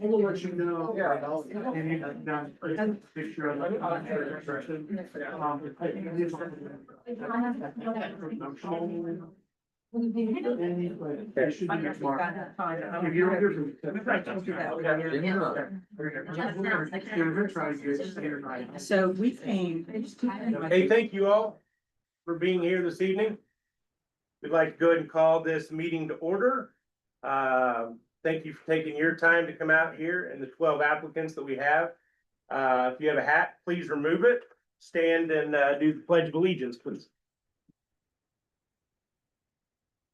We'll let you know. And you got down a picture of So we came. Hey, thank you all for being here this evening. We'd like to go ahead and call this meeting to order. Thank you for taking your time to come out here and the 12 applicants that we have. If you have a hat, please remove it. Stand and do the Pledge of Allegiance, please.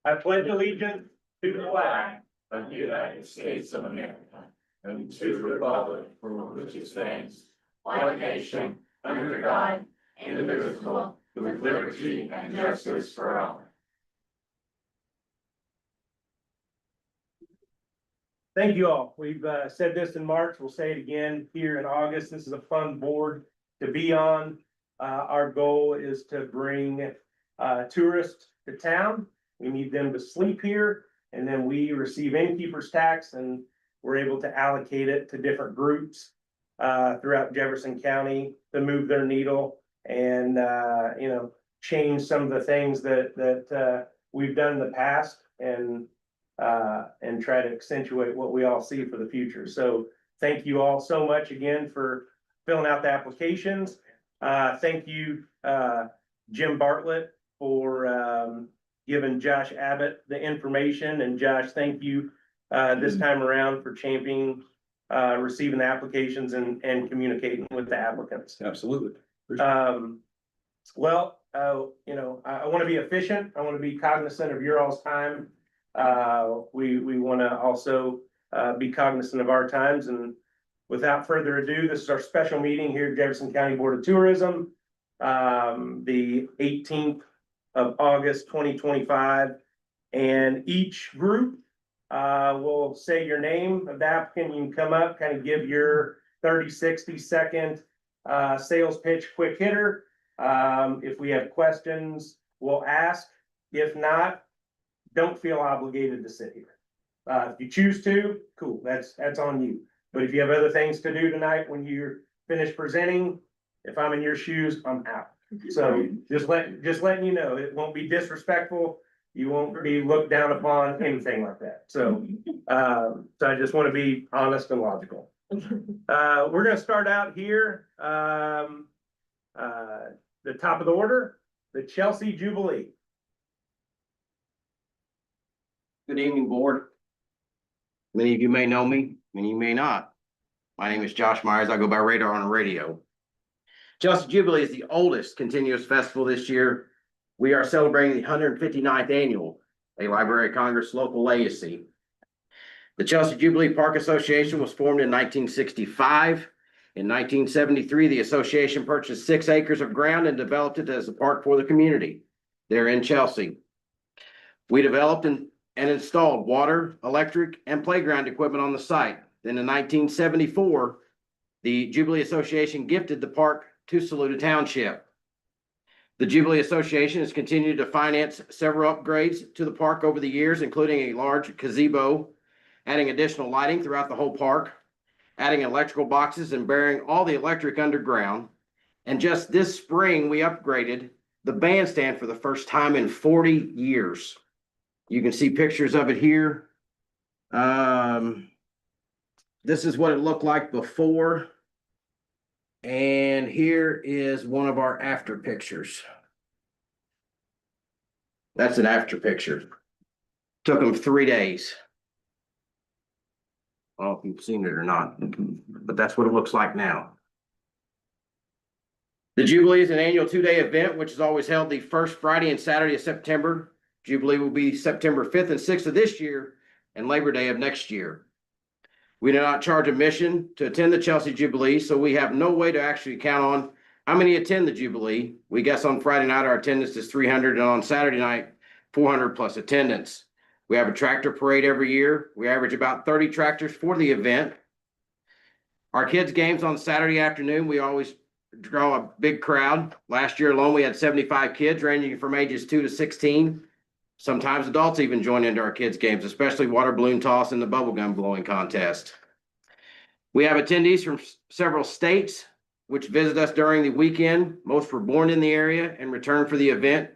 I pledge allegiance to the flag of the United States of America and to the republic for which it stands, one nation, under God, indivisible, with liberty and justice for all. Thank you all. We've said this in March. We'll say it again here in August. This is a fun board to be on. Our goal is to bring tourists to town. We need them to sleep here, and then we receive innkeeper's tax, and we're able to allocate it to different groups throughout Jefferson County to move their needle and change some of the things that we've done in the past and try to accentuate what we all see for the future. So thank you all so much again for filling out the applications. Thank you, Jim Bartlett, for giving Josh Abbott the information. And Josh, thank you this time around for championing receiving the applications and communicating with the applicants. Absolutely. I want to be efficient. I want to be cognizant of your all's time. We want to also be cognizant of our times. And without further ado, this is our special meeting here at Jefferson County Board of Tourism, the 18th of August, 2025. And each group will say your name of the applicant. You can come up, kind of give your 30-60-second sales pitch, quick hitter. If we have questions, we'll ask. If not, don't feel obligated to sit here. If you choose to, cool, that's on you. But if you have other things to do tonight when you're finished presenting, if I'm in your shoes, I'm out. So just letting you know, it won't be disrespectful. You won't be looked down upon, anything like that. So I just want to be honest and logical. We're going to start out here. The top of the order, the Chelsea Jubilee. Good evening, board. Many of you may know me, many of you may not. My name is Josh Myers. I go by Radar on the radio. Chelsea Jubilee is the oldest continuous festival this year. We are celebrating the 159th annual A Library of Congress local legacy. The Chelsea Jubilee Park Association was formed in 1965. In 1973, the association purchased 6 acres of ground and developed it as a park for the community there in Chelsea. We developed and installed water, electric, and playground equipment on the site. Then in 1974, the Jubilee Association gifted the park to Saluda Township. The Jubilee Association has continued to finance several upgrades to the park over the years, including a large gazebo, adding additional lighting throughout the whole park, adding electrical boxes and burying all the electric underground. And just this spring, we upgraded the bandstand for the first time in 40 years. You can see pictures of it here. This is what it looked like before. And here is one of our after pictures. That's an after picture. Took them 3 days. I don't know if you've seen it or not, but that's what it looks like now. The Jubilee is an annual 2-day event, which is always held the first Friday and Saturday of September. Jubilee will be September 5th and 6th of this year and Labor Day of next year. We do not charge admission to attend the Chelsea Jubilee, so we have no way to actually count on how many attend the Jubilee. We guess on Friday night our attendance is 300 and on Saturday night 400 plus attendance. We have a tractor parade every year. We average about 30 tractors for the event. Our kids' games on Saturday afternoon, we always draw a big crowd. Last year alone, we had 75 kids ranging from ages 2 to 16. Sometimes adults even join into our kids' games, especially water balloon toss and the bubble gum blowing contest. We have attendees from several states which visit us during the weekend. Most were born in the area and return for the event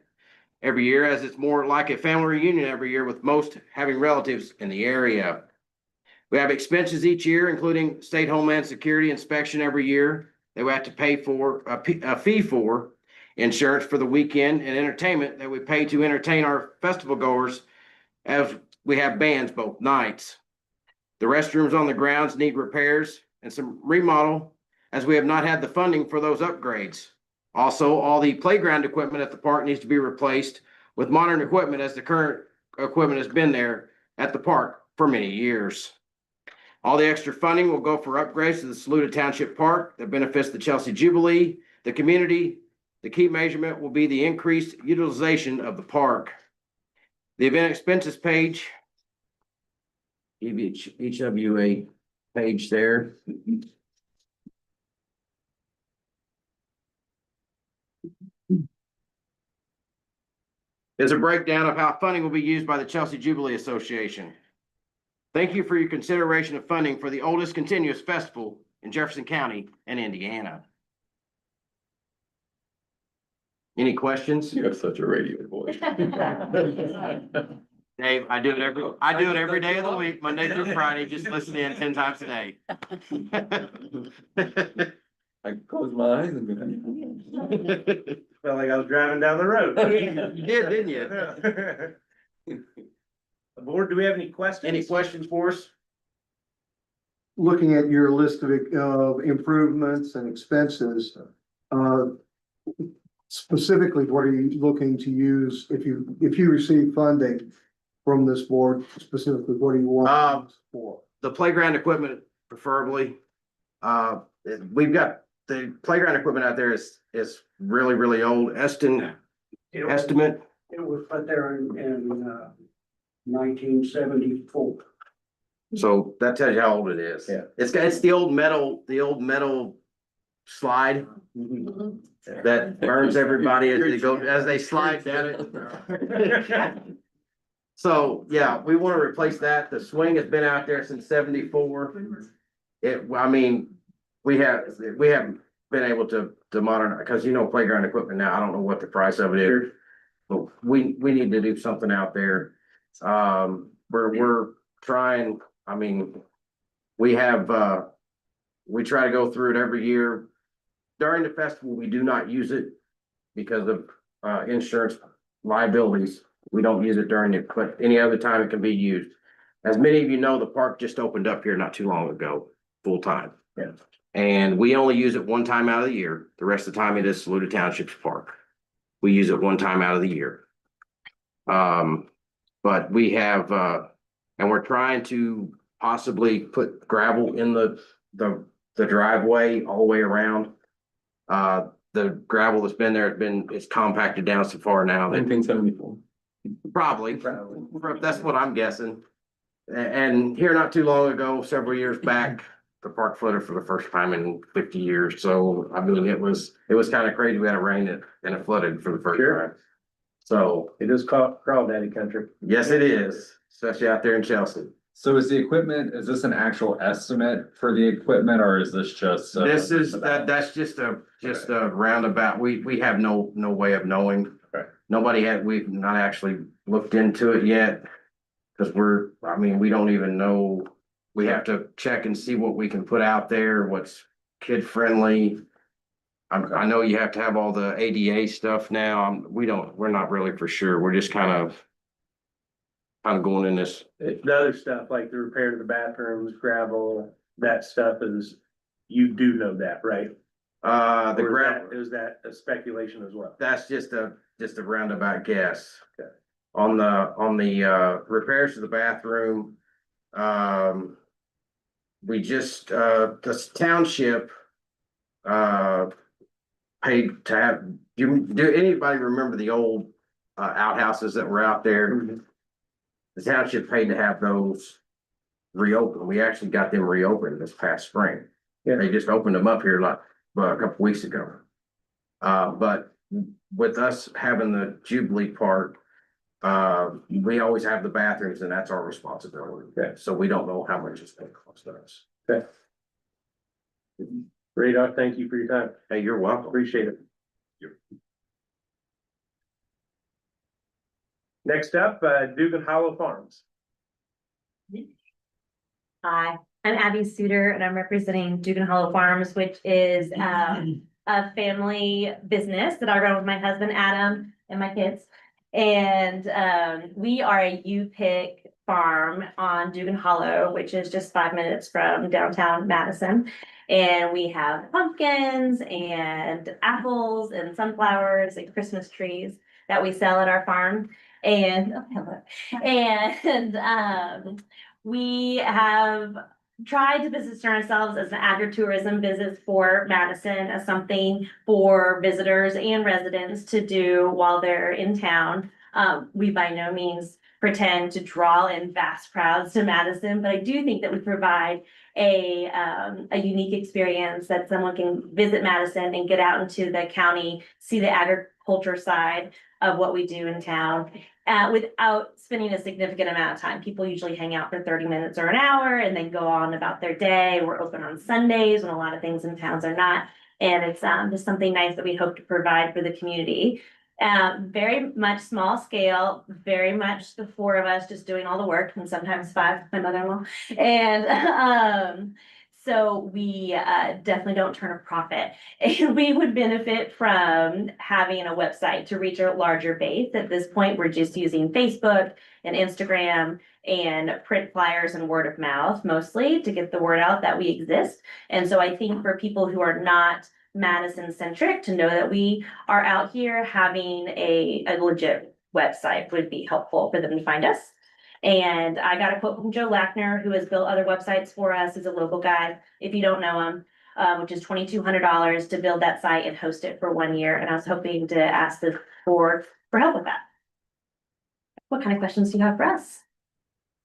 every year, as it's more like a family reunion every year, with most having relatives in the area. We have expenses each year, including state homeland security inspection every year. They will have to pay for a fee for insurance for the weekend and entertainment that we pay to entertain our festival goers, as we have bands both nights. The restrooms on the grounds need repairs and some remodel, as we have not had the funding for those upgrades. Also, all the playground equipment at the park needs to be replaced with modern equipment, as the current equipment has been there at the park for many years. All the extra funding will go for upgrades to the Saluda Township Park that benefits the Chelsea Jubilee, the community. The key measurement will be the increased utilization of the park. The event expenses page, give each of you a page there. Is a breakdown of how funding will be used by the Chelsea Jubilee Association. Thank you for your consideration of funding for the oldest continuous festival in Jefferson County and Indiana. Any questions? You have such a radio voice. Dave, I do it every day of the week, Monday through Friday. Just listen in 10 times a day. I close my eyes and Felt like I was driving down the road. You did, didn't you? Board, do we have any questions? Any questions for us? Looking at your list of improvements and expenses, specifically, what are you looking to use if you receive funding from this board? Specifically, what do you want it for? The playground equipment preferably. We've got the playground equipment out there is really, really old. Estimate. It was put there in 1974. So that tells you how old it is. Yeah. It's the old metal slide that burns everybody as they slide down it. So, yeah, we want to replace that. The swing has been out there since 74. We haven't been able to modernize, because playground equipment now, I don't know what the price of it is. But we need to do something out there. We're trying, we try to go through it every year. During the festival, we do not use it because of insurance liabilities. We don't use it during it, but any other time it can be used. As many of you know, the park just opened up here not too long ago, full time. Yeah. And we only use it one time out of the year. The rest of the time it is Saluda Township's park. We use it one time out of the year. But we have, and we're trying to possibly put gravel in the driveway all the way around. The gravel that's been there it's compacted down so far now that 1974. probably, that's what I'm guessing. And here not too long ago, several years back, the park flooded for the first time in 50 years. So, it was kind of crazy. We had a rain and it flooded for the first time. So It is crawdaddy country. yes, it is, especially out there in Chelsea. So is this an actual estimate for the equipment, or is this just? That's just a roundabout. We have no way of knowing. Right. We've not actually looked into it yet. Cause we don't even know. We have to check and see what we can put out there, what's kid friendly. I know you have to have all the ADA stuff now. We're not really for sure. We're just kind of going in this. The other stuff, like the repair to the bathrooms, gravel, that stuff you do know that, right? The Or gravel, is that a speculation as well? that's just a roundabout guess. Okay. On the repairs to the bathroom, we just, the township, paid to have, do anybody remember the old, outhouses that were out there? Mm-hmm. The township paid to have those reopened. We actually got them reopened this past spring. Yeah. They just opened them up here a couple weeks ago. But with us having the Jubilee Park, We always have the bathrooms and that's our responsibility. Okay. So we don't know how much it's gonna cost us. Radar, thank you for your time. Hey, you're welcome. Appreciate it. Next up, Dugan Hollow Farms. Hi, I'm Abby Suter and I'm representing Dugan Hollow Farms, which is a family business that I run with my husband Adam and my kids. And we are a U-Pick farm on Dugan Hollow, which is just 5 minutes from downtown Madison. And we have pumpkins and apples and sunflowers and Christmas trees that we sell at our farm. And we have tried to position ourselves as an agritourism business for Madison, as something for visitors and residents to do while they're in town. We by no means pretend to draw in vast crowds to Madison, but I do think that we provide a unique experience that someone can visit Madison and get out into the county, see the agriculture side of what we do in town. Without spending a significant amount of time. People usually hang out for 30 minutes or an hour and then go on about their day. We're open on Sundays when a lot of things in towns are not. And it's just something nice that we hope to provide for the community. Very much small scale, very much the four of us just doing all the work, and sometimes five, my mother-in-law. And so we definitely don't turn a profit. And we would benefit from having a website to reach a larger base. At this point, we're just using Facebook and Instagram and print flyers and word of mouth mostly to get the word out that we exist. And so I think for people who are not Madison centric to know that we are out here, having a legit website would be helpful for them to find us. And I got a quote from Joe Lackner, who has built other websites for us, is a local guy, if you don't know him, which is $2,200 to build that site and host it for 1 year. And I was hoping to ask the board for help with that. What kind of questions do you have for us?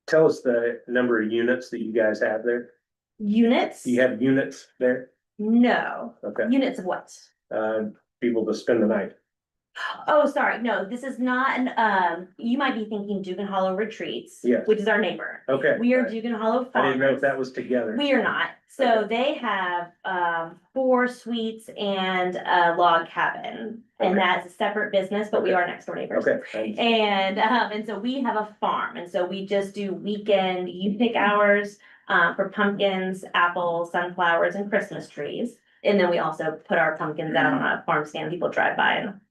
Tell us the number of units that you guys have there. Units? Do you have units there? No. Okay, Units of what? people to spend the night. Oh, sorry, no, this is not you might be thinking Dugan Hollow Retreats. Yes. Which is our neighbor. Okay. We are all right. Dugan Hollow I didn't know if Farms. that was together. We are not. So they have 4 suites and a log cabin. And Okay. that's a separate business, but we are next door neighbors. Okay. And so we have a farm, and so we just do weekend U-Pick hours for pumpkins, apples, sunflowers, and Christmas trees. And then we also put our pumpkins out on a farm stand. People drive by and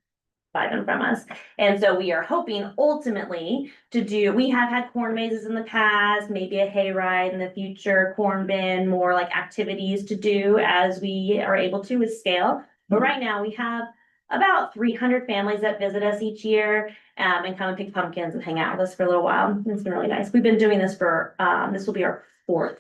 buy them from us. And so we are hoping ultimately to do, we have had corn mazes in the past, maybe a hayride in the future, corn bin, more like activities to do as we are able to with scale. But right now we have about 300 families that visit us each year and come and pick pumpkins and hang out with us for a little while. It's been really nice. We've been doing this for, this will be our 4th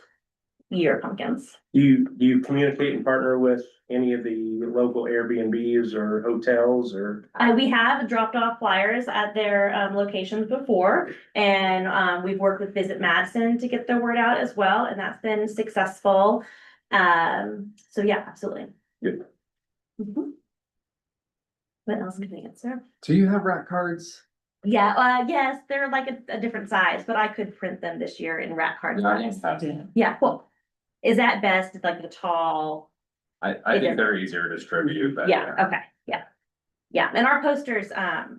year of pumpkins. Do you communicate and partner with any of the local Airbnbs or hotels or? We have dropped off flyers at their locations before, and we've worked with Visit Madison to get their word out as well, and that's been successful. So yeah, absolutely. Good. Mhm. What else can I answer? Do you have rat cards? Yeah, yes, they're like a different size, but I could print them this year in rat card size. Yeah, cool. Is that best? It's like the tall? I think they're easier to distribute, but. Yeah, okay, yeah. Yeah, and our posters,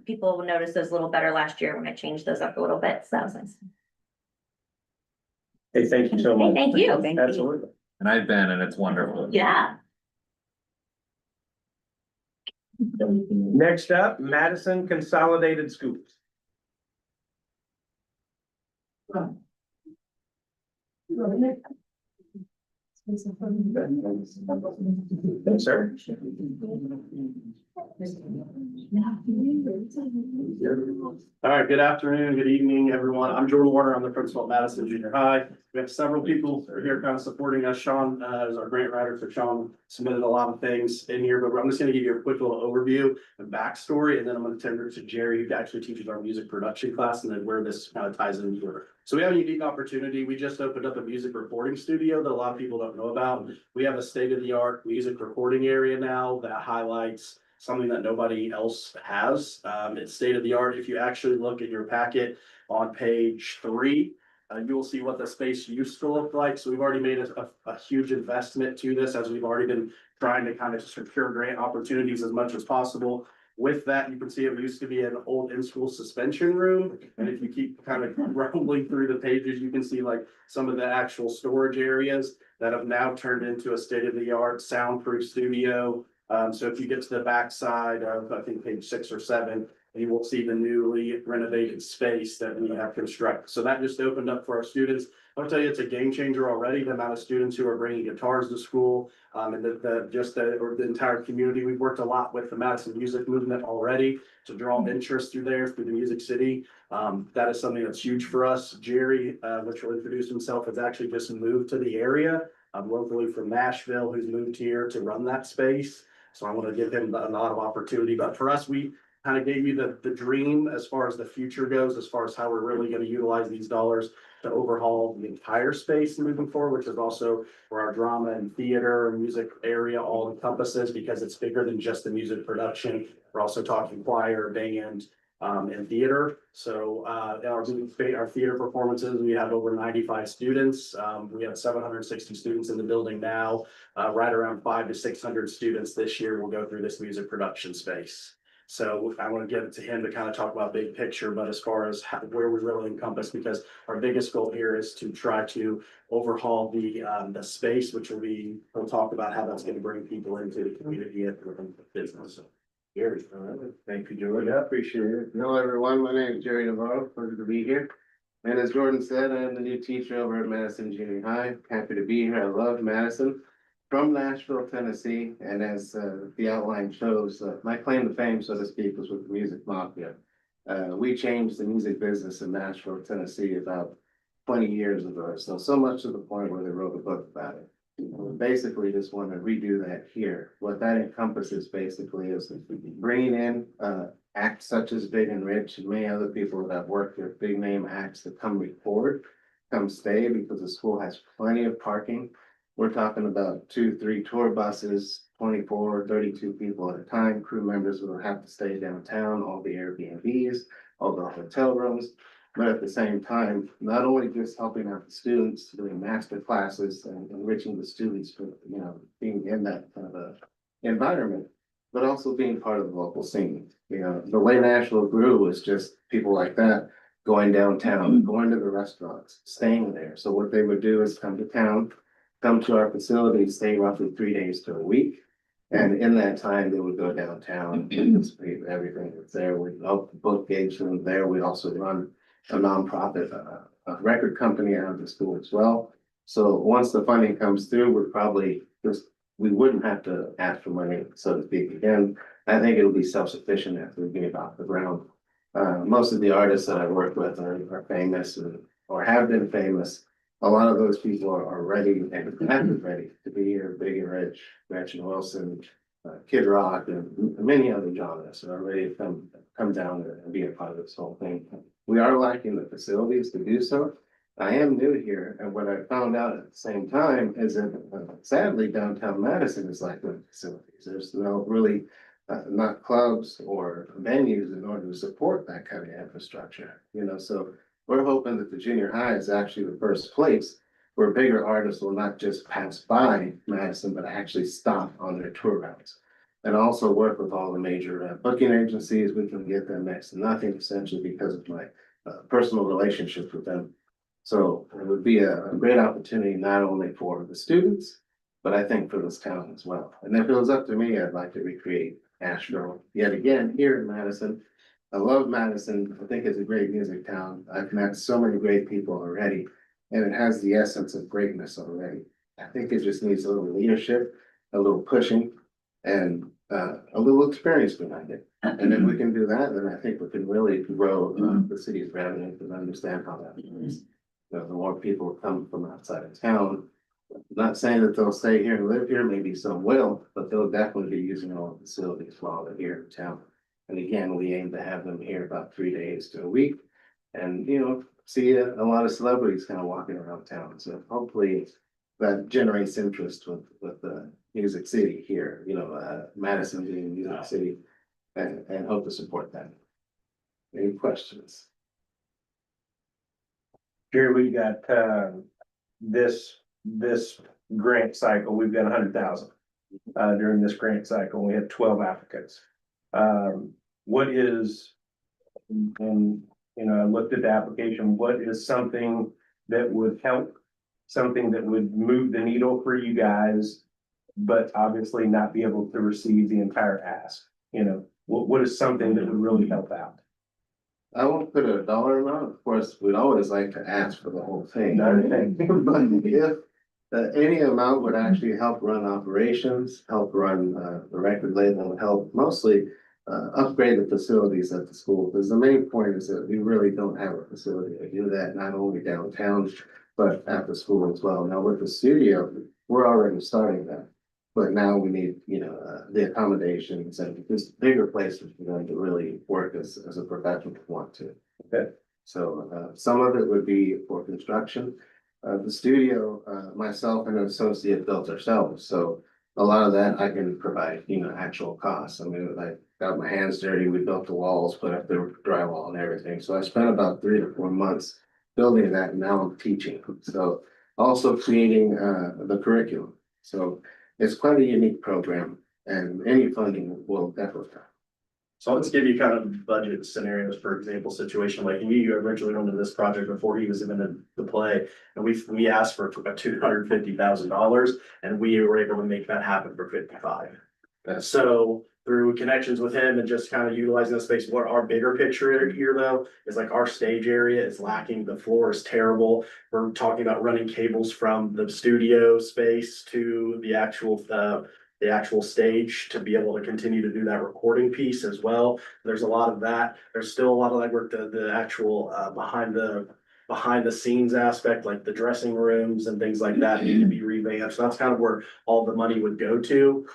people will notice those a little better last year when I changed those up a little bit, so that was nice. Hey, thank you so Hey, much. thank you. Absolutely. And I've been, and it's wonderful. Yeah. Next up, Madison Consolidated Schools. Yes, sir. All right, good afternoon, good evening, everyone. I'm Jordan Warner. I'm the principal at Madison Junior High. We have several people who are here kind of supporting us. Sean is our grant writer, so Sean submitted a lot of things in here, but I'm just gonna give you a quick little overview and backstory, and then I'm gonna turn it to Jerry, who actually teaches our music production class, and then where this kind of ties into it. So we have a unique opportunity. We just opened up a music recording studio that a lot of people don't know about. We have a state-of-the-art music recording area now that highlights something that nobody else has. It's state of the art. If you actually look at your packet on page 3, you will see what the space used to look like. So we've already made a huge investment to this, as we've already been trying to kind of secure grant opportunities as much as possible. With that, you can see it used to be an old in-school suspension room. And if you keep kind of rumbling through the pages, you can see like some of the actual storage areas that have now turned into a state-of-the-art soundproof studio. So if you get to the back side of, I think, page 6 or 7, you will see the newly renovated space that we have constructed. So that just opened up for our students. I'll tell you, it's a game changer already, the amount of students who are bringing guitars to school, and the entire community. We've worked a lot with the Madison music movement already to draw interest through the Music City. That is something that's huge for us. Jerry, which will introduce himself, has actually just moved to the area, locally from Nashville, who's moved here to run that space. So I want to give him a lot of opportunity, but for us, we kind of gave you the dream as far as the future goes, as far as how we're really going to utilize these dollars to overhaul the entire space moving forward, which is also where our drama and theater and music area all encompasses, because it's bigger than just the music production. We're also talking choir, band, and theater. So our theater performances, we have over 95 students. We have 760 students in the building now. Right around 500 to 600 students this year will go through this music production space. So I want to give it to him to kind of talk about big picture, but as far as where we really encompass, because our biggest goal here is to try to overhaul the space, which we'll talk about how that's going to bring people into the community and the business. Gary. All right. Thank you, Jordan. I appreciate it. Hello, everyone. My name is Jerry Navarro. Pleasure to be here. And as Jordan said, I am the new teacher over at Madison Junior High. Happy to be here. I love Madison. From Nashville, Tennessee, and as the outline shows, my claim to fame, so to speak, was with the Music Mafia. We changed the music business in Nashville, Tennessee about 20 years ago, so much to the point where they wrote a book about it. We basically just want to redo that here. What that encompasses basically is bringing in acts such as Big and Rich and many other people that have worked with big name acts that come record, come stay, because the school has plenty of parking. We're talking about 2-3 tour buses, 24 or 32 people at a time. Crew members will have to stay downtown, all the Airbnbs, all the hotel rooms. But at the same time, not only just helping out the students, doing master classes and enriching the students for, being in that kind of a environment, but also being part of the local scene. The way Nashville grew was just people like that going downtown, going to the restaurants, staying there. So what they would do is come to town, come to our facility, stay roughly 3 days to a week. And in that time, they would go downtown, participate in everything that's there. We help book gigs from there. We also run a nonprofit, a record company out of the school as well. So once the funding comes through, we wouldn't have to ask for money, so to speak. Again, I think it'll be self-sufficient after we get off the ground. Most of the artists that I work with are famous or have been famous. A lot of those people are ready and have been ready to be here. Big and Rich, Gretchen Wilson, Kid Rock, and many other genres are ready to come down and be a part of this whole thing. We are lacking the facilities to do so. I am new here, and what I found out at the same time is that sadly, downtown Madison is lacking the facilities. There's no really not clubs or venues in order to support that kind of infrastructure. So we're hoping that the junior high is actually the first place where bigger artists will not just pass by Madison, but actually stop on their tour routes. And also work with all the major booking agencies. We can get them next to nothing, essentially, because of my personal relationship with them. So it would be a great opportunity, not only for the students, but I think for this town as well. And if it was up to me, I'd like to recreate Asheville yet again here in Madison. I love Madison. I think it's a great music town. I've met so many great people already, and it has the essence of greatness already. I think it just needs a little leadership, a little pushing, and a little experience behind it. And if we can do that, then I think we can really grow the city's revenue and understand how that is. The more people come from outside of town, not saying that they'll stay here and live here, maybe some will, but they'll definitely be using all the facilities while they're here in town. And again, we aim to have them here about 3 days to a week and, see a lot of celebrities kind of walking around town. So hopefully that generates interest with the, Music City here, Madison being Music City, and hope to support that. Any questions? Jerry, we got, this grant cycle, we've got 100,000. During this grant cycle, we had 12 applicants. What is, and, I looked at the application, what is something that would help? Something that would move the needle for you guys, but obviously not be able to receive the entire ask? What is something that would really help out? I won't put a dollar amount. Of course, we'd always like to ask for the whole thing. But if any amount would actually help run operations, help run the record label, help mostly upgrade the facilities at the school. Because the main point is that we really don't have a facility to do that, not only downtown, but at the school as well. Now with the studio, we're already starting that. But now we need, the accommodations and just bigger places for them to really work as a professional want to. Okay. So some of it would be for construction. The studio, myself and an associate built ourselves, so a lot of that I can provide, actual costs. I mean, I got my hands dirty, we built the walls, put up the drywall and everything, so I spent about 3 to 4 months building that, and now I'm teaching. So also creating the curriculum, so it's quite a unique program, and any funding will definitely help. So let's give you kind of budget scenarios, for example, situation like you originally went into this project before he was even in the play. And we asked for $250,000 and we were able to make that happen for 55. So through connections with him and just kind of utilizing the space, what our bigger picture here though, is like our stage area is lacking. The floor is terrible. We're talking about running cables from the studio space to the actual stage to be able to continue to do that recording piece as well. There's a lot of that. There's still a lot of legwork, the actual behind the scenes aspect, like the dressing rooms and things like that need to be revamped. So that's kind of where all the money would go to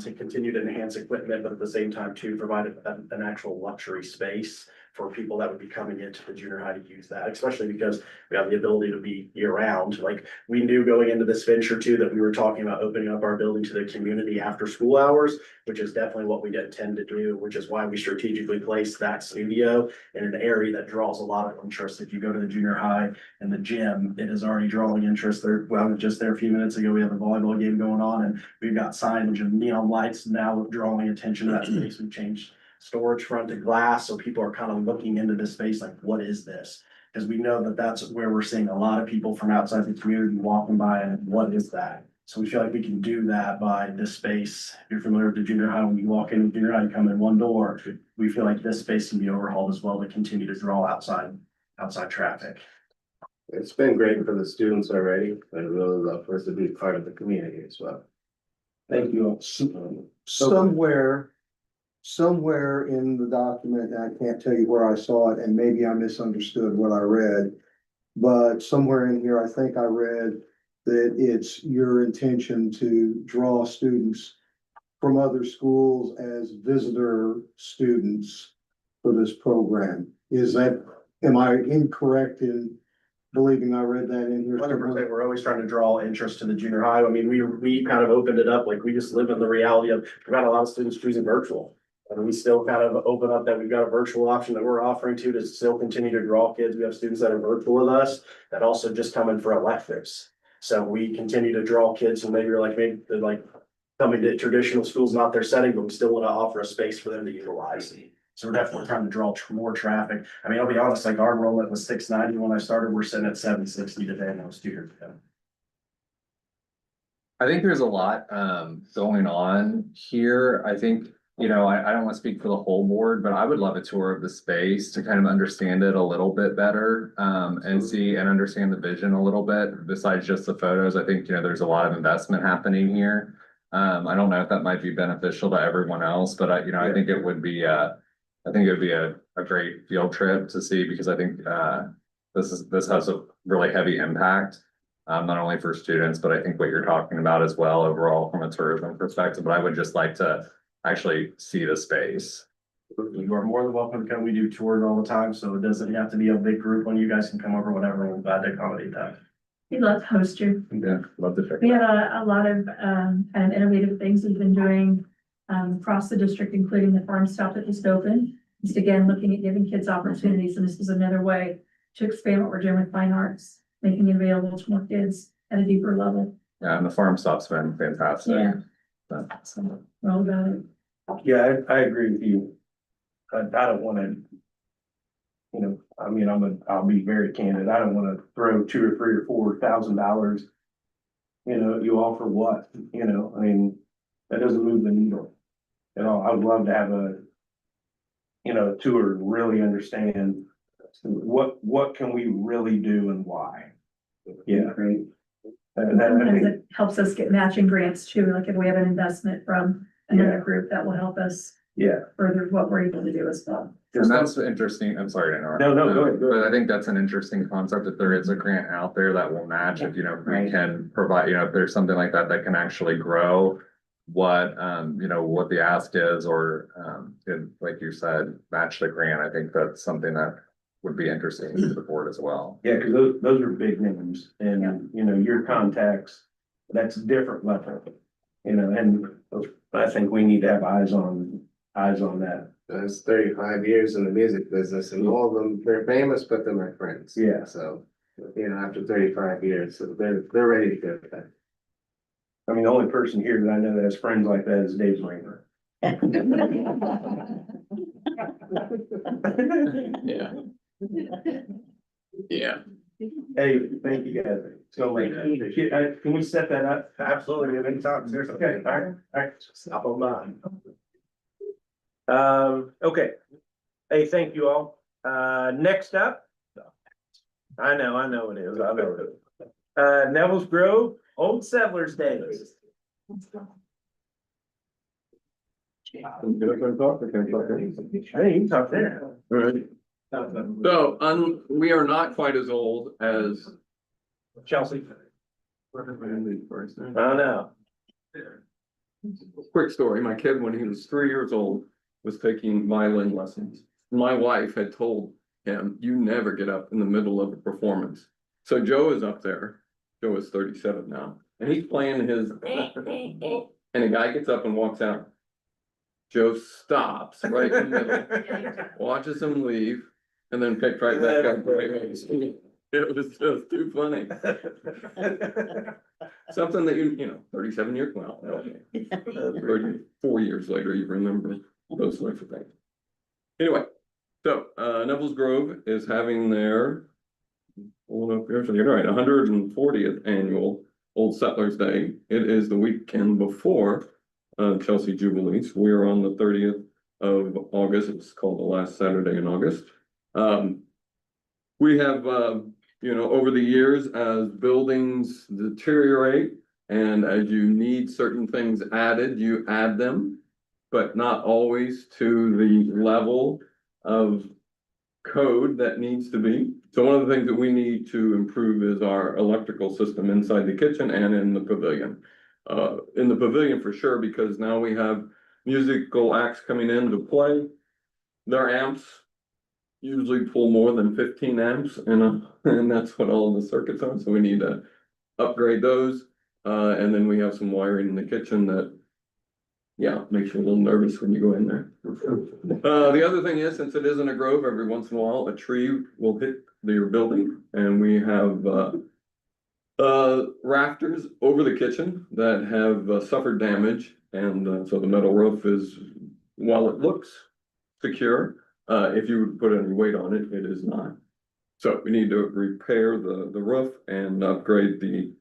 continue to enhance equipment, but at the same time to provide an actual luxury space for people that would be coming into the junior high to use that, especially because we have the ability to be year round. Like we knew going into this venture too, that we were talking about opening up our building to the community after school hours, which is definitely what we intend to do, which is why we strategically placed that studio in an area that draws a lot of interest. If you go to the junior high and the gym, it is already drawing interest there. Well, I was just there a few minutes ago. We have a volleyball game going on and we've got signage and neon lights now drawing attention to that space. We've changed storage front to glass, so people are kind of looking into this space like, what is this? Because we know that that's where we're seeing a lot of people from outside the community walking by, and what is that? So we feel like we can do that by this space. If you're familiar with the junior high, when you walk in junior high, you come in one door. We feel like this space can be overhauled as well to continue to draw outside traffic. It's been great for the students already, but I'd really love for us to be part of the community as well. Thank you. Somewhere in the document, and I can't tell you where I saw it, and maybe I misunderstood what I read. But somewhere in here, I think I read that it's your intention to draw students from other schools as visitor students for this program. Am I incorrect in believing I read that in here? 100%. We're always trying to draw interest to the junior high. I mean, we kind of opened it up, like we just live in the reality of, we've got a lot of students choosing virtual. And we still kind of open up that we've got a virtual option that we're offering to still continue to draw kids. We have students that are virtual with us that also just come in for electives. So we continue to draw kids who maybe they're like coming to traditional schools, not their setting, but we still want to offer a space for them to utilize. So we're definitely trying to draw more traffic. I mean, I'll be honest, like our enrollment was 690 when I started. We're sitting at 760 today in those 2 years ago. I think there's a lot going on here. I think, I don't want to speak for the whole board, but I would love a tour of the space to kind of understand it a little bit better and see and understand the vision a little bit besides just the photos. I think, there's a lot of investment happening here. I don't know if that might be beneficial to everyone else, but I think it would be a great field trip to see, because I think this has a really heavy impact. Not only for students, but I think what you're talking about as well overall from a tourism perspective. But I would just like to actually see the space. You are more than welcome to come. We do tours all the time, so it doesn't have to be a big group when you guys can come over, whatever. We're glad to accommodate that. We'd love to host you. Yeah, love to check We it had out. a lot of, kind of innovative things we've been doing, across the district, including the farm stop that just opened. Just again, looking at giving kids opportunities, and this was another way to expand what we're doing with fine arts, making it available to more kids at a deeper level. Yeah, and the farm stop's been fantastic. Yeah. So, So, we're all about it. Yeah, I agree with you. I don't wanna. You know, I mean, I'll be very candid. I don't wanna throw $2,000 or $3,000 or $4,000. You know, you offer what, you know, I mean, that doesn't move the needle. You know, I would love to have a. You know, tour, really understand what can we really do and why. Yeah. Great. And I Sometimes think, it helps us get matching grants too, like if we have an investment from another group that will help us yeah, further what we're able to do as well. And that's interesting. I'm sorry to interrupt. No, go ahead, go ahead. But I think that's an interesting concept. If there is a grant out there that will match, if you know, if we Right. can provide, you know, if there's something like that that can actually grow. What, you know, what the ask is, or, like you said, match the grant. I think that's something that would be interesting to the board as well. yeah, cause those are big names and, you know, your contacts, that's different level. You know, and I think we need to have eyes on that. That's 35 years in the music business and all of them, they're famous, but they're my friends. Yeah. So, you know, after 35 years, so they're ready to go back. I mean, the only person here that I know that has friends like that is Dave Rainer. Yeah. Yeah. Hey, thank you guys. So, can we set that up? Absolutely, at any time. Okay, all right, stop on by. Okay. Hey, thank you all. Next up. I know it is. I know it is. Neville's Grove, Old Settlers Days. Hey, you talk there. Right. So, we are not quite as old as. Chelsea. I don't know. Quick story, my kid, when he was 3 years old, was taking violin lessons. My wife had told him, you never get up in the middle of a performance. So Joe is up there, Joe is 37 now, and he's playing his. And a guy gets up and walks out. Joe stops right in the middle, watches him leave, and then picked right back up. It was just too funny. Something that you know, 37 years, well, okay. 34 years later, you remember those sorts of things. Anyway, so, Neville's Grove is having their, hold up here, so you're right, 140th annual Old Settlers Day. It is the weekend before, Chelsea Jubilees. We are on the 30th of August. It's called the last Saturday in August. We have, you know, over the years, as buildings deteriorate and as you need certain things added, you add them, but not always to the level of code that needs to be. So one of the things that we need to improve is our electrical system inside the kitchen and in the pavilion. In the pavilion for sure, because now we have musical acts coming in to play. Their amps usually pull more than 15 amps and that's what all the circuits are. So we need to upgrade those. And then we have some wiring in the kitchen that, yeah, makes you a little nervous when you go in there. The other thing is, since it isn't a grove, every once in a while, a tree will hit your building, and we have rafters over the kitchen that have suffered damage, and so the metal roof is, while it looks secure, if you would put any weight on it, it is not. So we need to repair the roof and upgrade the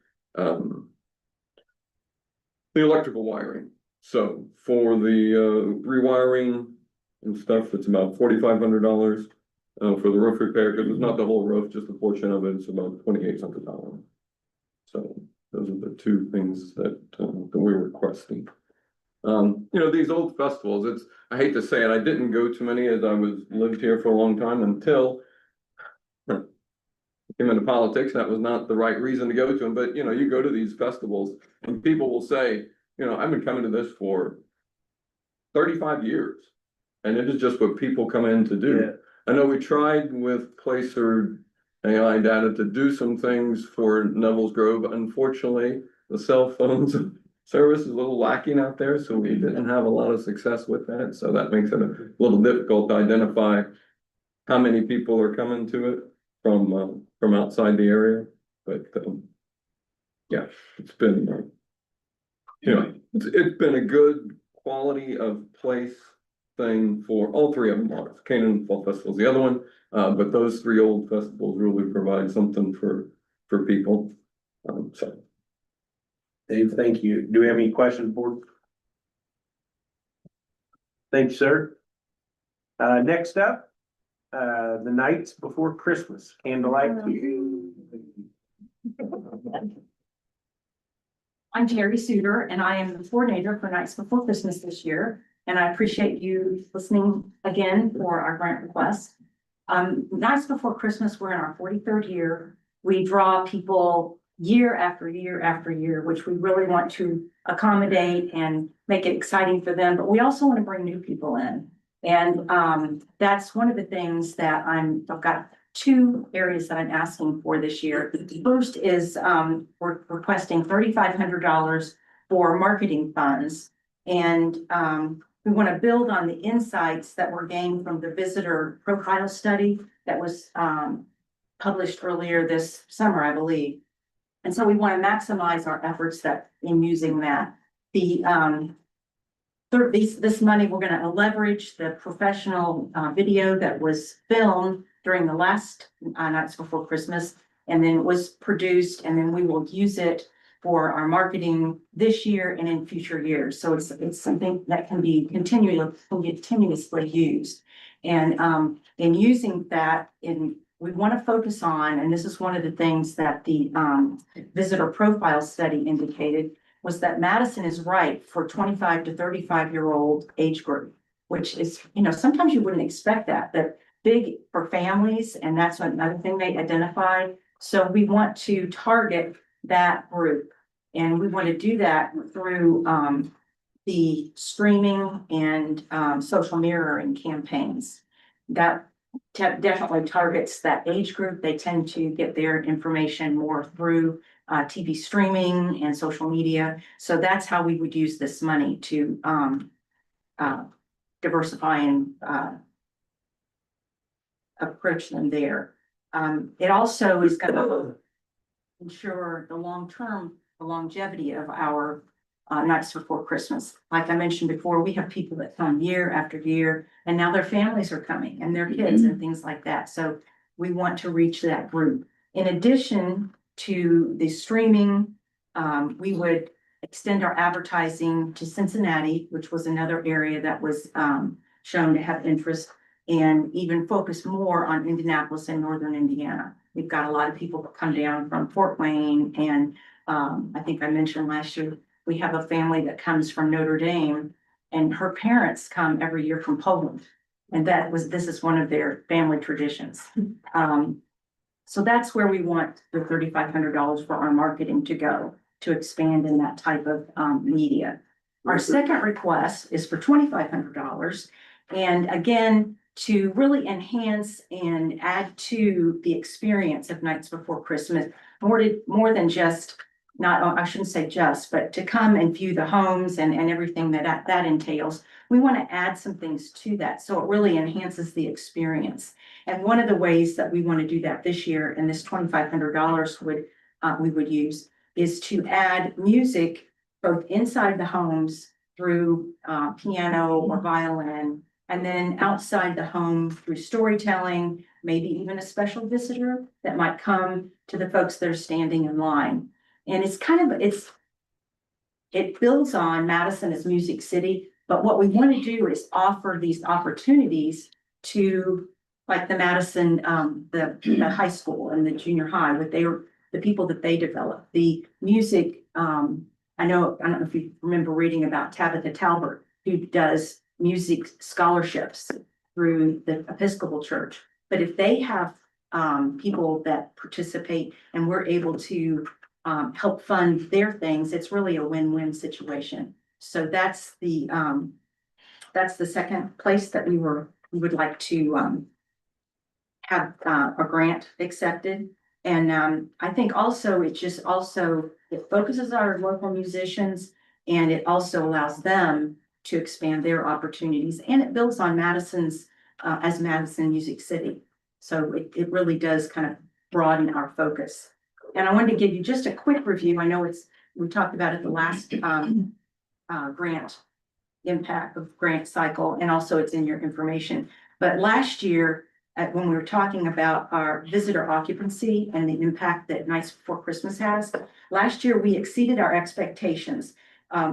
electrical wiring. So for the rewiring and stuff, it's about $4,500. For the roof repair, because it's not the whole roof, just a portion of it, it's about $2,800. So those are the two things that we're requesting. You know, these old festivals, I hate to say it, I didn't go to many as I lived here for a long time until I came into politics. That was not the right reason to go to them, but you know, you go to these festivals and people will say, you know, I've been coming to this for 35 years. And it is just what people come in to do. Yeah. I know we tried with Placer AI data to do some things for Neville's Grove. Unfortunately, the cell phones service is a little lacking out there, so we didn't have a lot of success with that. So that makes it a little difficult to identify how many people are coming to it from outside the area. But yeah, it's been it's been a good quality of place thing for all three of them. Canaan Fall Festival's the other one, but those three old festivals really provide something for people. So Dave, thank you. Do we have any questions, board? Thank you, sir. Next up, the nights before Christmas, candlelight. I'm Terry Suter, and I am the coordinator for Nights Before Christmas this year. And I appreciate you listening again for our grant request. Nights Before Christmas, we're in our 43rd year. We draw people year after year after year, which we really want to accommodate and make it exciting for them. But we also want to bring new people in. And that's one of the things that I've got two areas that I'm asking for this year. The first is we're requesting $3,500 for marketing funds. And we want to build on the insights that were gained from the visitor profile study that was published earlier this summer, I believe. And so we want to maximize our efforts in using that. This money, we're going to leverage the professional video that was filmed during the last Nights Before Christmas, and then was produced, and then we will use it for our marketing this year and in future years. So it's something that can be continuously used. And in using that, we want to focus on, and this is one of the things that the visitor profile study indicated, was that Madison is right for 25 to 35-year-old age group, which is, sometimes you wouldn't expect that big for families, and that's another thing they identified. So we want to target that group, and we want to do that through the streaming and social mirroring campaigns. That definitely targets that age group. They tend to get their information more through TV streaming and social media. So that's how we would use this money to diversify and approach them there. It also is going to ensure the longevity of our Nights Before Christmas. Like I mentioned before, we have people that come year after year, and now their families are coming and their kids and things like that. So we want to reach that group. In addition to the streaming, we would extend our advertising to Cincinnati, which was another area that was shown to have interest, and even focus more on Indianapolis and Northern Indiana. We've got a lot of people that come down from Fort Wayne, and I think I mentioned last year, we have a family that comes from Notre Dame, and her parents come every year from Poland. And this is one of their family traditions. So that's where we want the $3,500 for our marketing to go, to expand in that type of media. Our second request is for $2,500. And again, to really enhance and add to the experience of Nights Before Christmas, more than just, I shouldn't say just, but to come and view the homes and everything that entails. We want to add some things to that, so it really enhances the experience. And one of the ways that we want to do that this year, and this $2,500 we would use, is to add music both inside the homes through piano or violin, and then outside the home through storytelling, maybe even a special visitor that might come to the folks that are standing in line. And it builds on Madison as Music City, but what we want to do is offer these opportunities to, like the Madison, the high school and the junior high, the people that they develop, the music. I don't know if you remember reading about Tabitha Talbert, who does music scholarships through the Episcopal Church. But if they have people that participate and we're able to help fund their things, it's really a win-win situation. So that's the second place that we would like to have a grant accepted. And I think also it focuses our local musicians, and it also allows them to expand their opportunities, and it builds on Madison's as Madison Music City. So it really does kind of broaden our focus. And I wanted to give you just a quick review. I know we talked about it the last grant impact of grant cycle, and also it's in your information. But last year, when we were talking about our visitor occupancy and the impact that Nights Before Christmas has, last year we exceeded our expectations.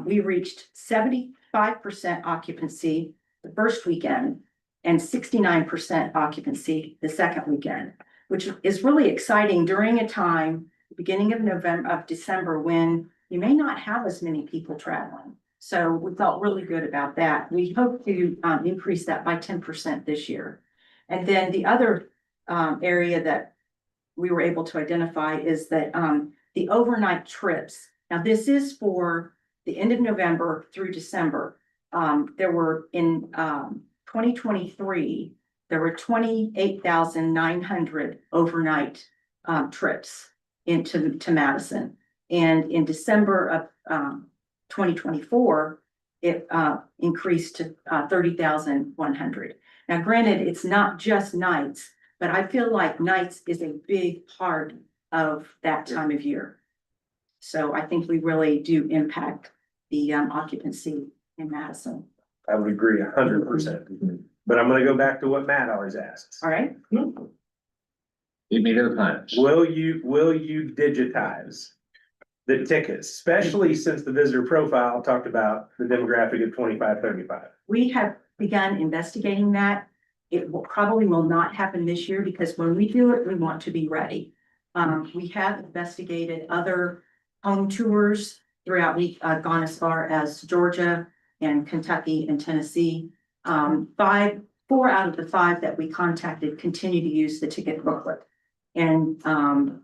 We reached 75% occupancy the first weekend and 69% occupancy the second weekend, which is really exciting during a time, beginning of December, when you may not have as many people traveling. So we felt really good about that. We hope to increase that by 10% this year. And then the other area that we were able to identify is that the overnight trips. Now, this is for the end of November through December. There were in 2023, there were 28,900 overnight trips to Madison. And in December of 2024, it increased to 30,100. Now, granted, it's not just nights, but I feel like nights is a big part of that time of year. So I think we really do impact the occupancy in Madison. I would agree 100%. But I'm gonna go back to what Matt always asks. All right? Beat me to the punch. Will you digitize the tickets, especially since the visitor profile talked about the demographic of 25-35? We have begun investigating that. It probably will not happen this year, because when we do it, we want to be ready. We have investigated other home tours throughout. We've gone as far as Georgia and Kentucky and Tennessee. 4 out of the 5 that we contacted continue to use the ticket booklet. And when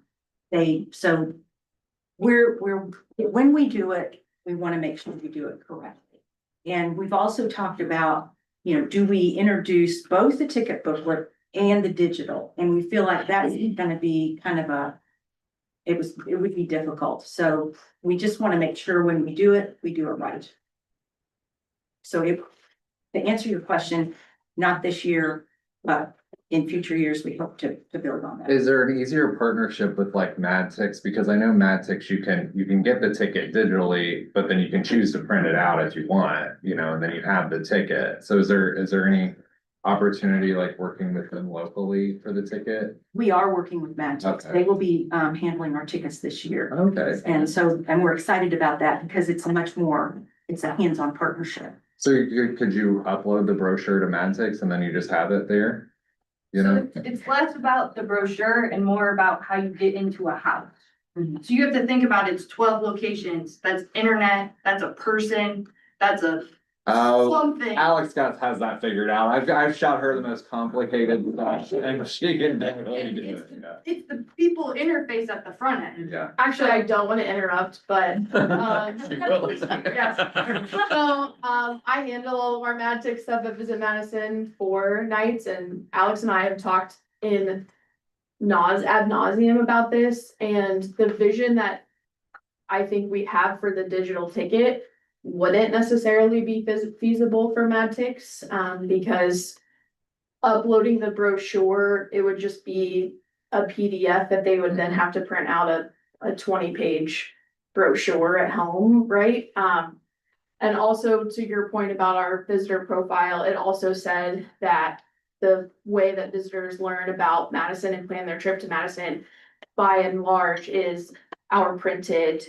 we do it, we want to make sure we do it correctly. And we've also talked about, do we introduce both the ticket booklet and the digital? And we feel like that's going to be kind of it would be difficult. So we just want to make sure when we do it right. So to answer your question, not this year, but in future years, we hope to build on that. Is there an easier partnership with like Madtix? Because I know Madtix, you can get the ticket digitally, but then you can choose to print it out if you want, and then you have the ticket. So is there any opportunity like working with them locally for the ticket? We are working with Madtix. Okay. They will be handling our tickets this year. Okay. And we're excited about that, because it's a hands-on partnership. So could you upload the brochure to Madtix and then you just have it there? So it's less about the brochure and more about how you get into a house. Mhm. So you have to think about it's 12 locations. That's internet, that's a person, that's a Oh, something. Alex has that figured out. I've shot her the most complicated stuff and she can definitely do it. It's the people interface at the front end. Yeah. Actually, I don't want to interrupt, but She will. yes. So, I handle all of our Madtech stuff at Visit Madison for nights, and Alex and I have talked ad nauseum about this, and the vision that I think we have for the digital ticket wouldn't necessarily be feasible for Madtix, because uploading the brochure, it would just be a PDF that they would then have to print out a 20-page brochure at home, right? And also to your point about our visitor profile, it also said that the way that visitors learn about Madison and plan their trip to Madison, by and large, is our printed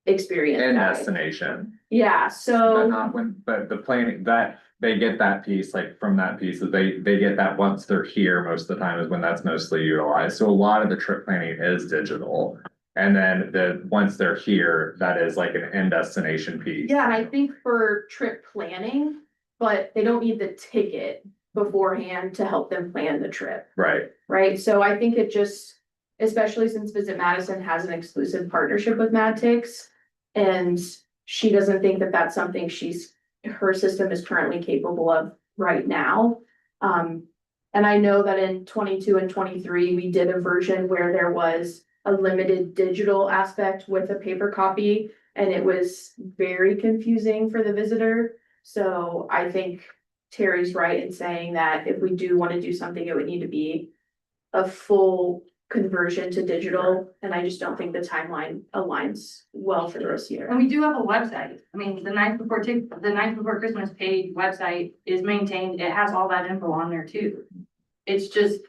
experience And guide. destination. Yeah, But so not but the planning that they get that piece, like from that piece, that they get that once they're here, most of the time is when that's mostly utilized. So a lot of the trip planning is digital. And then once they're here, that is like an end destination piece. yeah, and I think for trip planning, but they don't need the ticket beforehand to help them plan the trip, Right. right? So I think it just, especially since Visit Madison has an exclusive partnership with Madtix, and she doesn't think that that's something her system is currently capable of right now. And And I know that in 22 and 23, we did a version where there was a limited digital aspect with a paper copy, and it was very confusing for the visitor. So I think Terry's right in saying that if we do want to do something, it would need to be a full conversion to digital, and I just don't think the timeline aligns well for this year. And we do have a website. I mean, the night before Christmas page website is maintained. It has all that info on there too. It's just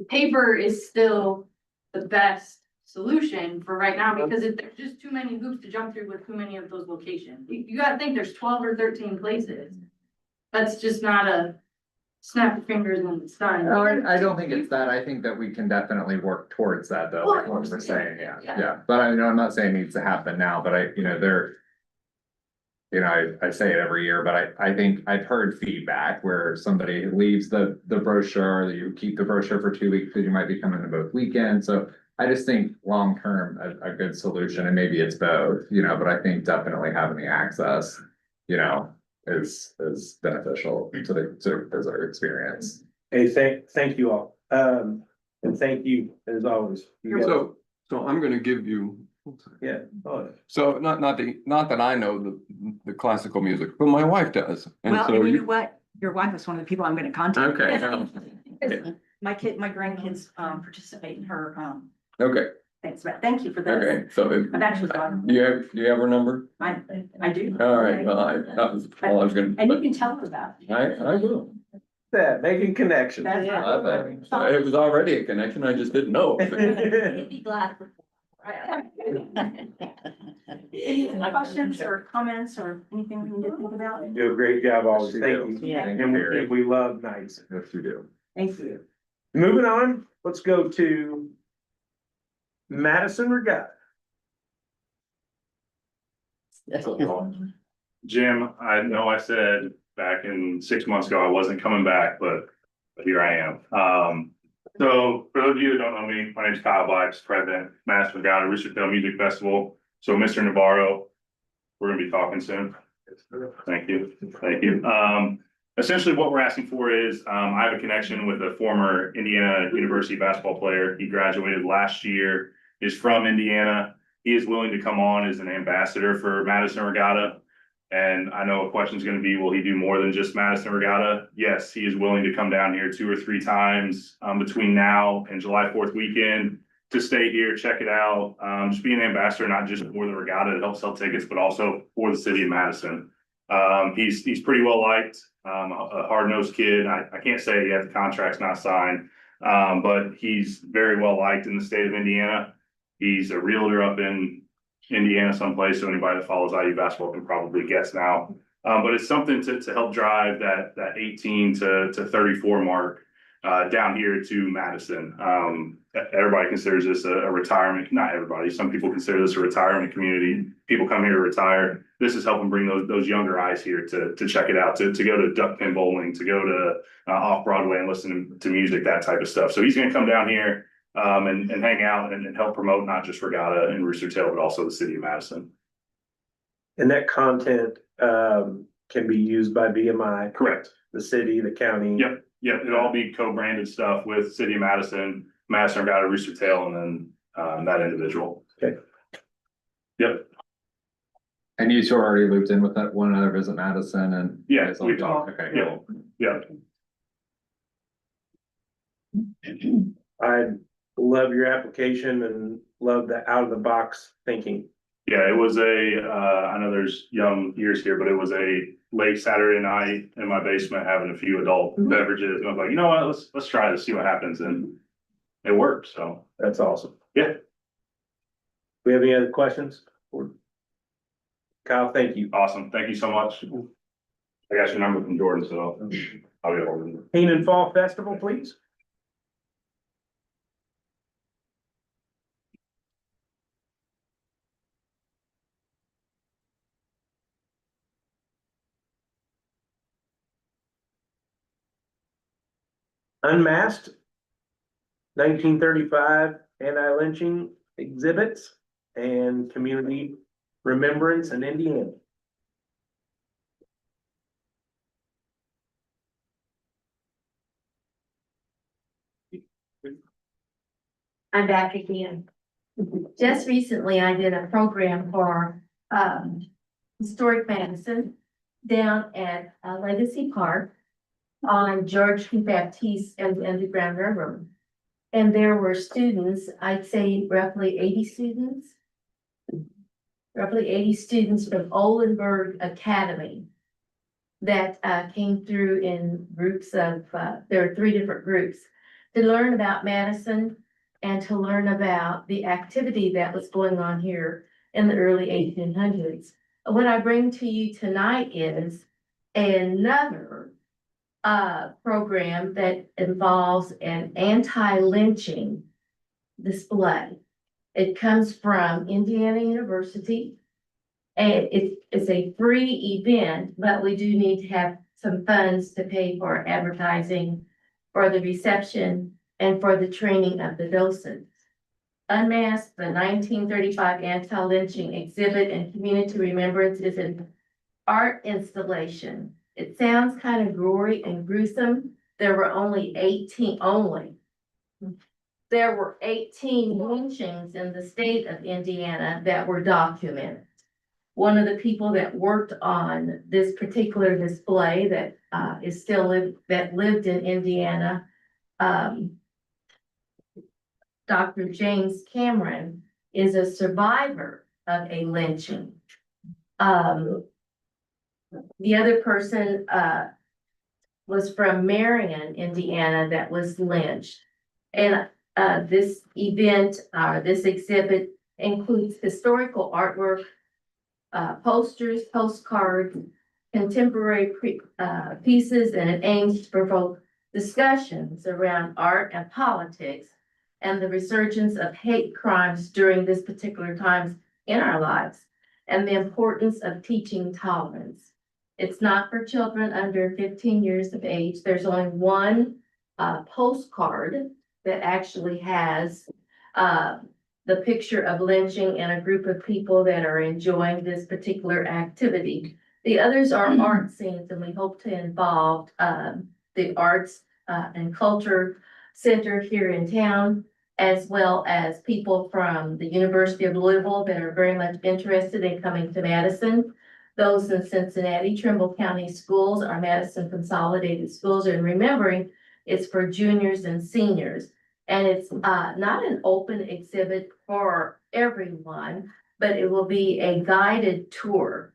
paper is still the best solution for right now because there's just too many hoops to jump through with too many of those locations. You gotta think there's 12 or 13 places. That's just not a snap your fingers and it's done. No, I don't think it's that. I think that we can definitely work towards that though, like what we're saying, yeah. But I know, I'm not saying it needs to happen now, but I say it every year, but I think I've heard feedback where somebody leaves the brochure, that you keep the brochure for 2 weeks because you might be coming to both weekends. So I just think long-term, a good solution, and maybe it's both, but I think definitely having the access, is beneficial to the visitor experience. Hey, thank you all. And thank you as always. You guys- So I'm gonna give you. Yeah. Oh, So not that I know the classical music, but my wife does. And Well, so and you know what? Your wife is one of the people I'm gonna contact. Okay. My grandkids, participate in her, Okay, things, but thank you for this. okay, so I've actually got, do you have her number? I do. All right, well, that was all I was gonna. And you can tell her about it. I will. that, making connections. That's right. It was already a connection, I just didn't know. You'd be glad. Any questions or comments or anything we need to think about? You do a great job always. Yes, Thank you you. do. Yeah. Thank you, And Barry. we love nights. Yes, you do. Thank you. Moving on, let's go to Madison Regatta. Jim, I know I said back in 6 months ago, I wasn't coming back, but here I am. So for those of you who don't know me, my name is Kyle Bikes, president, Madison Regatta Rooster Tail Music Festival. So Mr. Navarro, we're gonna be talking soon. Thank you. Essentially what we're asking for is, I have a connection with a former Indiana University basketball player. He graduated last year, is from Indiana. He is willing to come on as an ambassador for Madison Regatta. And I know a question is gonna be, will he do more than just Madison Regatta? Yes, he is willing to come down here 2 or 3 times, between now and July 4th weekend to stay here, check it out. Just be an ambassador, not just for the regatta to help sell tickets, but also for the city of Madison. He's pretty well liked, a hard-nosed kid. I can't say yet, the contract's not signed, but he's very well liked in the state of Indiana. He's a realtor up in Indiana someplace, so anybody that follows IU basketball can probably guess now. But it's something to help drive that 18 to 34 mark down here to Madison. Everybody considers this a retirement, not everybody, some people consider this a retirement community. People come here to retire. This is helping bring those younger eyes here to check it out, to go to duck pin bowling, to go to off Broadway and listen to music, that type of stuff. So he's gonna come down here and hang out and help promote not just Regatta and Rooster Tail, but also the city of Madison. And that content can be used by BMI. Correct. The city, the county. Yep, it'll all be co-branded stuff with City of Madison, Madison Regatta, Rooster Tail, and then that individual. Okay. Yep, And you two are already looped in with that one another visit Madison and. Yeah, you guys all we talk. talked. Okay, Yeah. cool. yep. I love your application and love the out of the box thinking. Yeah, it was I know there's young ears here, but it was a late Saturday night in my basement having a few adult beverages. And I was like, you know what, let's try this, see what happens. And it worked, so. That's awesome. Yeah. We have any other questions? Kyle, thank you. Awesome, thank you so much. I got your number from Jordan, so I'll get hold of you. Heenan Fall Festival, please. Unmasked. 1935 anti-lynching exhibits and community remembrance in Indiana. I'm back again. Just recently, I did a program for, Historic Madison down at Legacy Park on George P. Baptiste and the Underground Railroad. And there were students, I'd say roughly 80 students. Roughly 80 students from Olenberg Academy that came through in groups of, there are 3 different groups, to learn about Madison and to learn about the activity that was going on here in the early 1800s. What I bring to you tonight is another program that involves an anti-lynching display. It comes from Indiana University. And it's a free event, but we do need to have some funds to pay for advertising, for the reception, and for the training of the docents. Unmasked, the 1935 anti-lynching exhibit and community remembrance is an art installation. It sounds kind of gory and gruesome. There were only 18 There were 18 lynchings in the state of Indiana that were documented. One of the people that worked on this particular display that is still lived in Indiana, Dr. James Cameron, is a survivor of a lynching. The other person was from Marion, Indiana, that was lynched. And this event, this exhibit includes historical artwork, posters, postcards, contemporary pieces, and it aims to provoke discussions around art and politics and the resurgence of hate crimes during this particular times in our lives, and the importance of teaching tolerance. It's not for children under 15 years of age. There's only one postcard that actually has the picture of lynching and a group of people that are enjoying this particular activity. The others are art scenes, and we hope to involve the Arts and Culture Center here in town, as well as people from the University of Louisville that are very much interested in coming to Madison. Those in Cincinnati, Trimble County Schools, our Madison Consolidated Schools, and remembering it's for juniors and seniors. And it's not an open exhibit for everyone, but it will be a guided tour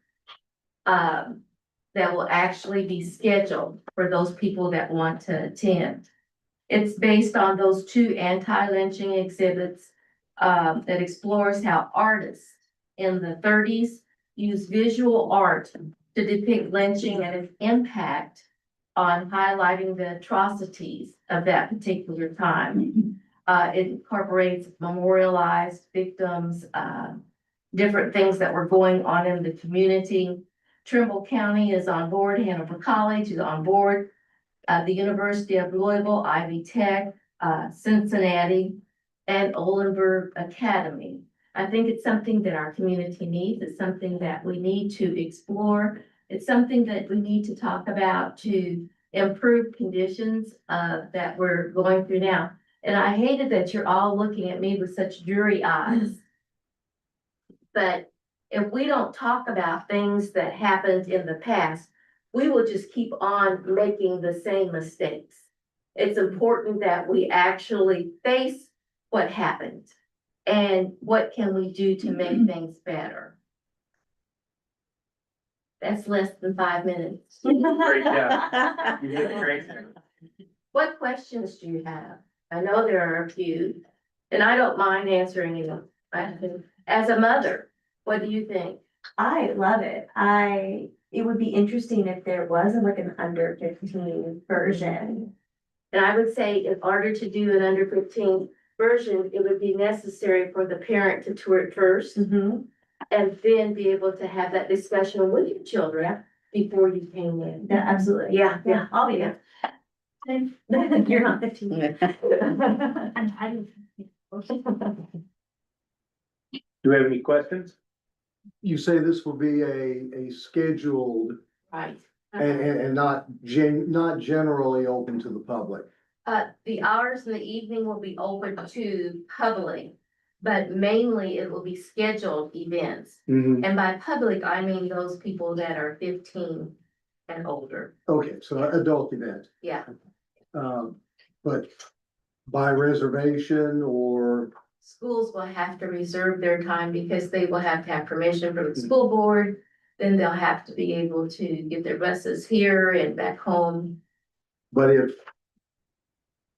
that will actually be scheduled for those people that want to attend. It's based on those 2 anti-lynching exhibits that explores how artists in the 30s used visual art to depict lynching and its impact on highlighting the atrocities of that particular time. It incorporates memorialized victims, different things that were going on in the community. Trimble County is on board, Hanover College is on board, the University of Louisville, Ivy Tech, Cincinnati, and Olenberg Academy. I think it's something that our community needs. It's something that we need to explore. It's something that we need to talk about to improve conditions that we're going through now. And I hated that you're all looking at me with such dreary eyes. But if we don't talk about things that happened in the past, we will just keep on making the same mistakes. It's important that we actually face what happened and what can we do to make things better. That's less than 5 minutes. Great job. You did great. What questions do you have? I know there are a few, and I don't mind answering them. As a mother, what do you think? I love it. It would be interesting if there was like an under 15 version. And I would say in order to do an under 15 version, it would be necessary for the parent to tour it first. And then be able to have that discussion with your children before you came in. Yeah, absolutely. Yeah. I'll be there. You're not 15. Do we have any questions? You say this will be a scheduled Right. and not generally open to the public. The hours in the evening will be open to public, but mainly it will be scheduled events. Mhm. And by public, I mean those people that are 15 and older. Okay, so adult event, Yeah, but by reservation or, schools will have to reserve their time because they will have to have permission from the school board. Then they'll have to be able to get their buses here and back home. but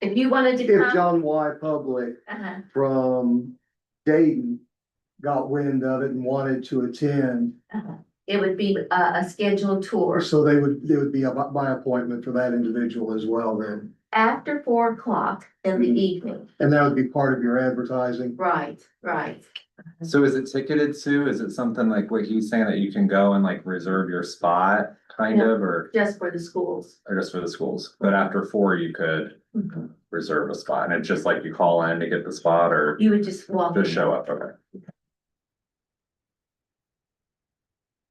If you wanted to if come, John Y. Public uh-huh, from Dayton got wind of it and wanted to attend, it would be a scheduled tour. so they would be by appointment for that individual as well then. After 4 o'clock in the evening. And that would be part of your advertising. Right, right. So is it ticketed, Sue? Is it something like what he's saying that you can go and like reserve your spot kind No. of, or Just for the schools. just for the schools? But after 4, you could reserve a spot and it's just like you call in to get the spot or You would just walk in. just show up, okay?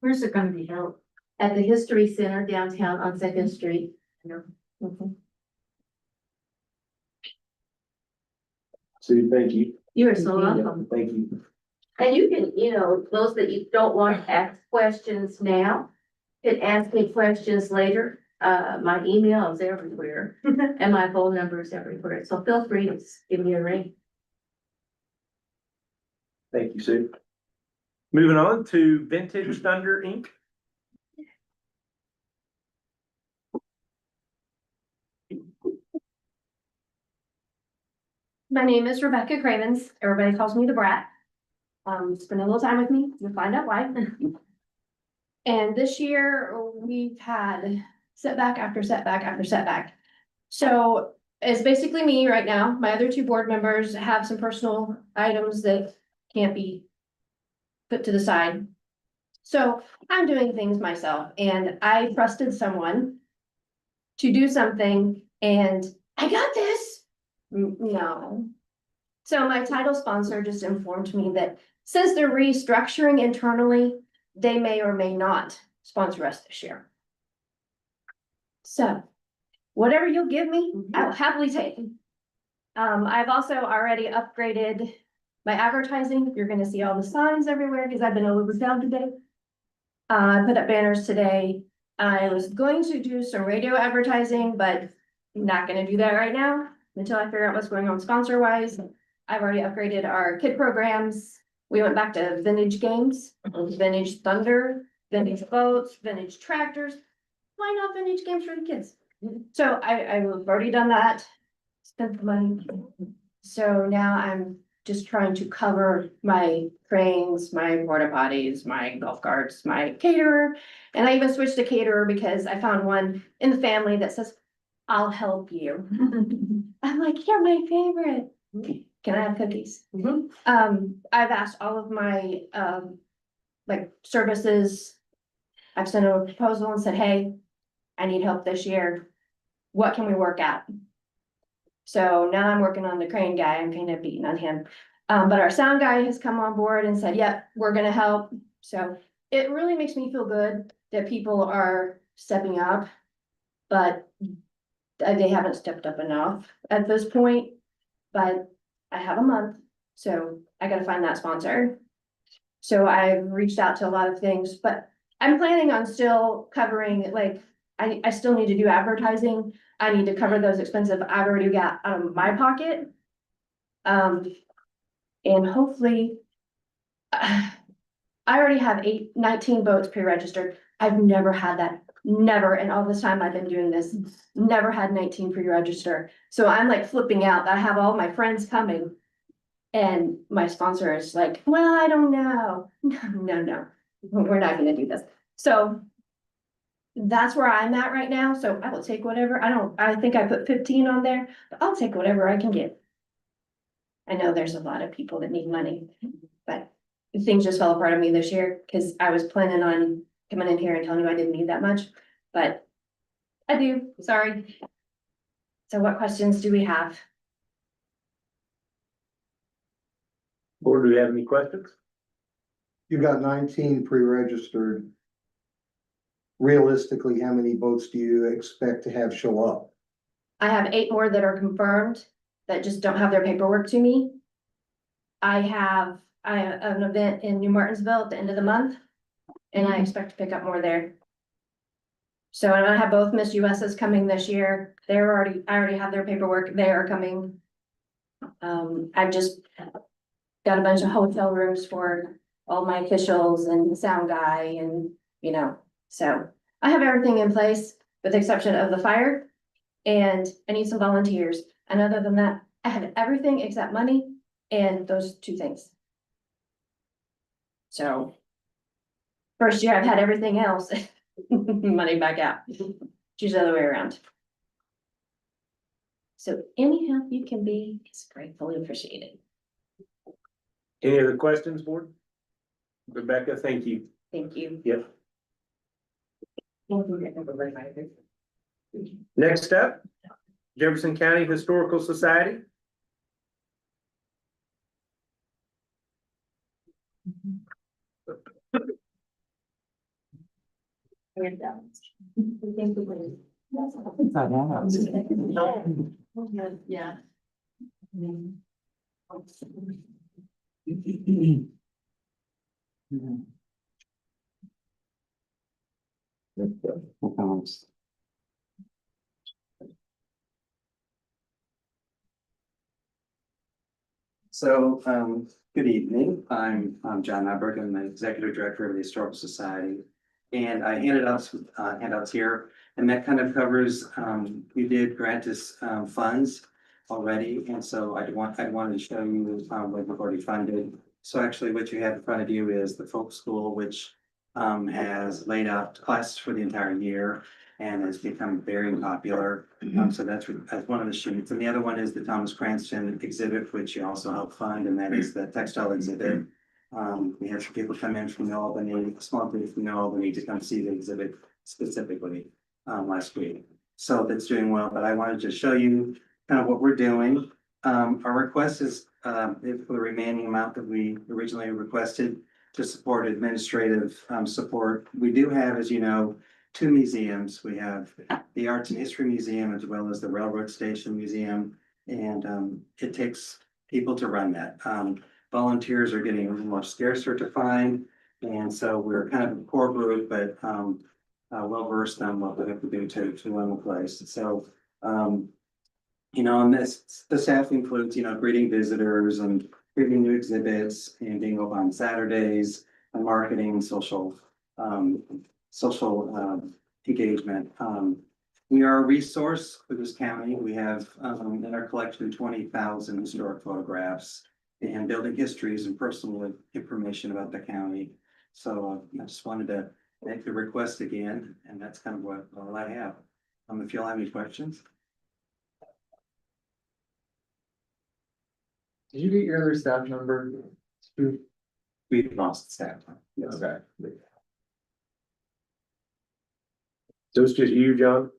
Where's it gonna be held? At the History Center downtown on Second Street. Mhm. Sue, thank you. You are so welcome. Thank you. And you can, those that you don't want to ask questions now, can ask me questions later. My email is everywhere and my phone number is everywhere. So feel free to just give me a ring. Thank you, Sue. Moving on to Vintage Thunder Inc. My name is Rebecca Cravens. Everybody calls me the Brat. Spend a little time with me, you'll find out why. And this year, we've had setback after setback after setback. So it's basically me right now. My other 2 board members have some personal items that can't be put to the side. So I'm doing things myself and I trusted someone to do something and I got this. No. So my title sponsor just informed me that since they're restructuring internally, they may or may not sponsor us this year. So whatever you'll give me, I will happily take. I've also already upgraded my advertising. You're gonna see all the signs everywhere because I've been all over town today. I put up banners today. I was going to do some radio advertising, but not gonna do that right now until I figure out what's going on sponsor wise. I've already upgraded our kid programs. We went back to vintage games, vintage thunder, vintage boats, vintage tractors. Why not vintage games for the kids? So I've already done that, spent the money. So now I'm just trying to cover my cranes, my porta potties, my golf carts, my caterer. And I even switched to caterer because I found one in the family that says, I'll help you. I'm like, you're my favorite. Can I have cookies? I've asked all of my, like services. I've sent a proposal and said, hey, I need help this year. What can we work out? So now I'm working on the crane guy. I'm kind of beating on him. But our sound guy has come on board and said, yep, we're gonna help. So it really makes me feel good that people are stepping up, but they haven't stepped up enough at this point. But I have a month, so I gotta find that sponsor. So I've reached out to a lot of things, but I'm planning on still covering, like, I still need to do advertising. I need to cover those expenses I've already got out of my pocket. And hopefully, I already have 19 boats pre-registered. I've never had that, never, in all this time I've been doing this, never had 19 pre-register. So I'm like flipping out that I have all my friends coming. And my sponsor is like, well, I don't know. No, we're not gonna do this. So that's where I'm at right now. So I will take whatever. I think I put 15 on there, but I'll take whatever I can get. I know there's a lot of people that need money, but things just fell apart on me this year because I was planning on coming in here and telling you I didn't need that much, but I do, sorry. So what questions do we have? Board, do we have any questions? You've got 19 pre-registered. Realistically, how many boats do you expect to have show up? I have 8 more that are confirmed that just don't have their paperwork to me. I have an event in New Martinsville at the end of the month, and I expect to pick up more there. So I'm gonna have both Miss US's coming this year. I already have their paperwork. They are coming. I've just got a bunch of hotel rooms for all my officials and the sound guy and, so I have everything in place with the exception of the fire. And I need some volunteers. And other than that, I have everything except money and those 2 things. So first year I've had everything else, money back out. Choose the other way around. So any help you can be is gratefully appreciated. Any other questions, board? Rebecca, thank you. Thank you. Yep. Next up, Jefferson County Historical Society. Yeah. So, good evening. I'm John Nyberg. I'm the Executive Director of the Historical Society. And I handed out some handouts here, and that kind of covers, we did grant us funds already. And so I wanted to show you what we've already funded. So actually what you have in front of you is the folk school, which has laid out classes for the entire year and has become very popular. So that's one of the sheets. And the other one is the Thomas Cranston exhibit, which you also help fund, and that is the textile exhibit. We had some people come in from Albany, a small group from Albany to come see the exhibit specifically last week. So that's doing well, but I wanted to show you kind of what we're doing. Our request is for the remaining amount that we originally requested to support administrative support. We do have, as you know, 2 museums. We have the Arts and History Museum as well as the Railroad Station Museum. And it takes people to run that. Volunteers are getting a little more scarcer to find. And so we're kind of a core group, but well versed on what we have to do to run the place. So, and the staff includes, greeting visitors and creating new exhibits and being open on Saturdays and marketing, social engagement. We are a resource for this county. We have in our collection 20,000 historic photographs and building histories and personal information about the county. So I just wanted to make the request again, and that's kind of what all I have. If you'll have any questions. Did you get your other staff number? We've lost staff. Yes. Okay. So it's just you, John?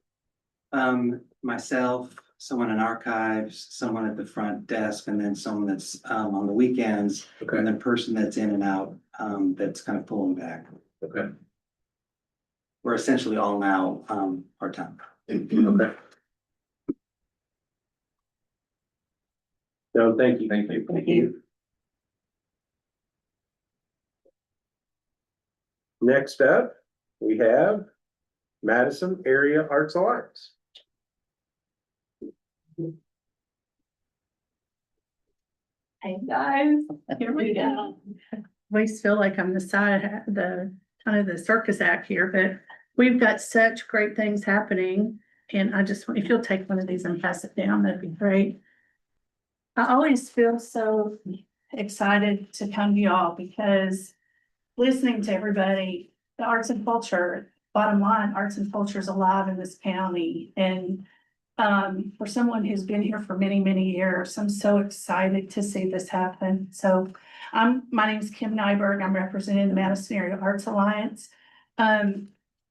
Myself, someone in archives, someone at the front desk, and then someone that's on the weekends. Okay. And then person that's in and out, that's kind of pulling back. Okay. We're essentially all now part-time. Okay. No, thank you. Thank you. Thank you. Next up, we have Madison Area Arts Alliance. Hey guys, here we go. Always feel like I'm kind of the circus act here, but we've got such great things happening. And if you'll take one of these and pass it down, that'd be great. I always feel so excited to come to y'all because listening to everybody, the arts and culture, bottom line, arts and culture is alive in this county. And for someone who's been here for many, many years, I'm so excited to see this happen. So my name is Kim Nyberg. I'm representing the Madison Area Arts Alliance.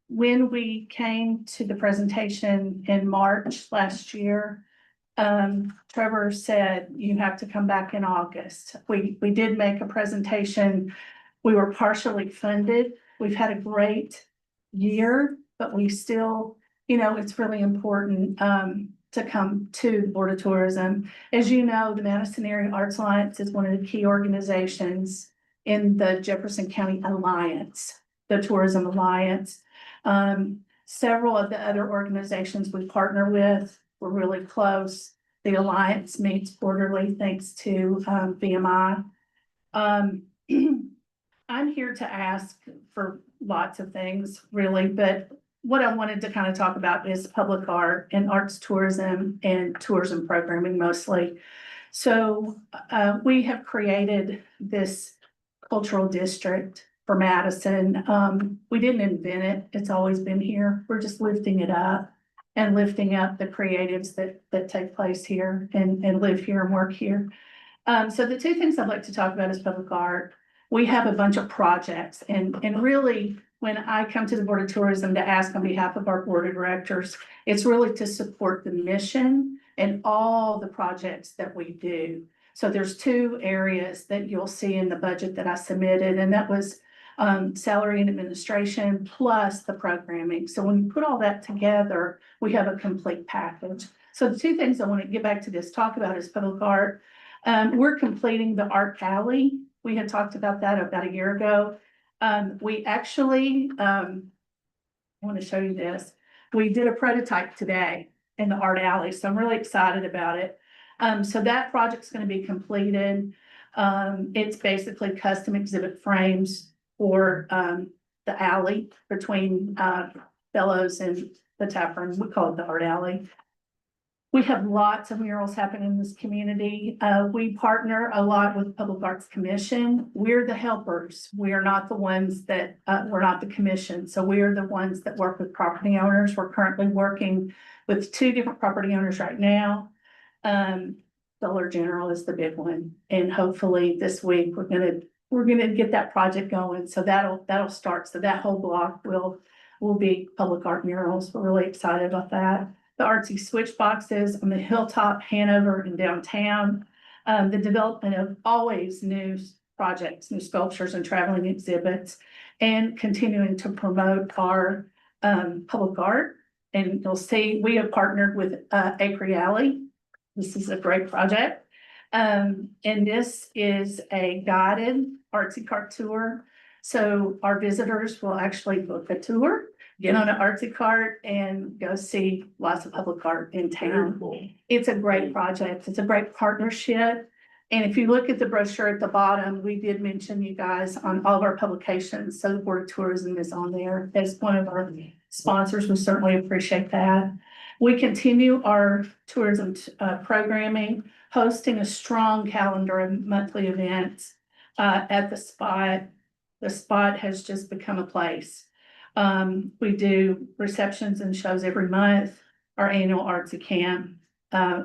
When we came to the presentation in March last year, Trevor said, you have to come back in August. We did make a presentation. We were partially funded. We've had a great year, but we still, it's really important to come to the Board of Tourism. As you know, the Madison Area Arts Alliance is one of the key organizations in the Jefferson County Alliance, the Tourism Alliance. Several of the other organizations we partner with, we're really close. The Alliance meets quarterly thanks to VMI. I'm here to ask for lots of things, really, but what I wanted to kind of talk about is public art and arts tourism and tourism programming mostly. So we have created this cultural district for Madison. We didn't invent it. It's always been here. We're just lifting it up and lifting up the creatives that take place here and live here and work here. So the two things I'd like to talk about is public art. We have a bunch of projects and really, when I come to the Board of Tourism to ask on behalf of our board of directors, it's really to support the mission and all the projects that we do. So there's two areas that you'll see in the budget that I submitted, and that was salary and administration plus the programming. So when you put all that together, we have a complete package. So the two things I want to get back to this talk about is public art. We're completing the art alley. We had talked about that about a year ago. We actually, I want to show you this. We did a prototype today in the art alley, so I'm really excited about it. So that project's going to be completed. It's basically custom exhibit frames for the alley between Bellows and the tap room. We call it the art alley. We have lots of murals happening in this community. We partner a lot with Public Arts Commission. We're the helpers. We are not the ones that, we're not the commission. So we are the ones that work with property owners. We're currently working with 2 different property owners right now. Dollar General is the big one. And hopefully this week we're gonna get that project going. So that'll start. So that whole block will be public art murals. We're really excited about that. The artsy switch boxes on the hilltop, Hanover and downtown. The development of always new projects, new sculptures and traveling exhibits, and continuing to promote our public art. And you'll see we have partnered with Acre Alley. This is a great project. And this is a guided artsy cart tour. So our visitors will actually book a tour, get on an artsy cart and go see lots of public art in town. It's a great project. It's a great partnership. And if you look at the brochure at the bottom, we did mention you guys on all of our publications. So the Board of Tourism is on there as one of our sponsors. We certainly appreciate that. We continue our tourism programming, hosting a strong calendar of monthly events at the spot. The spot has just become a place. We do receptions and shows every month, our annual artsy camp.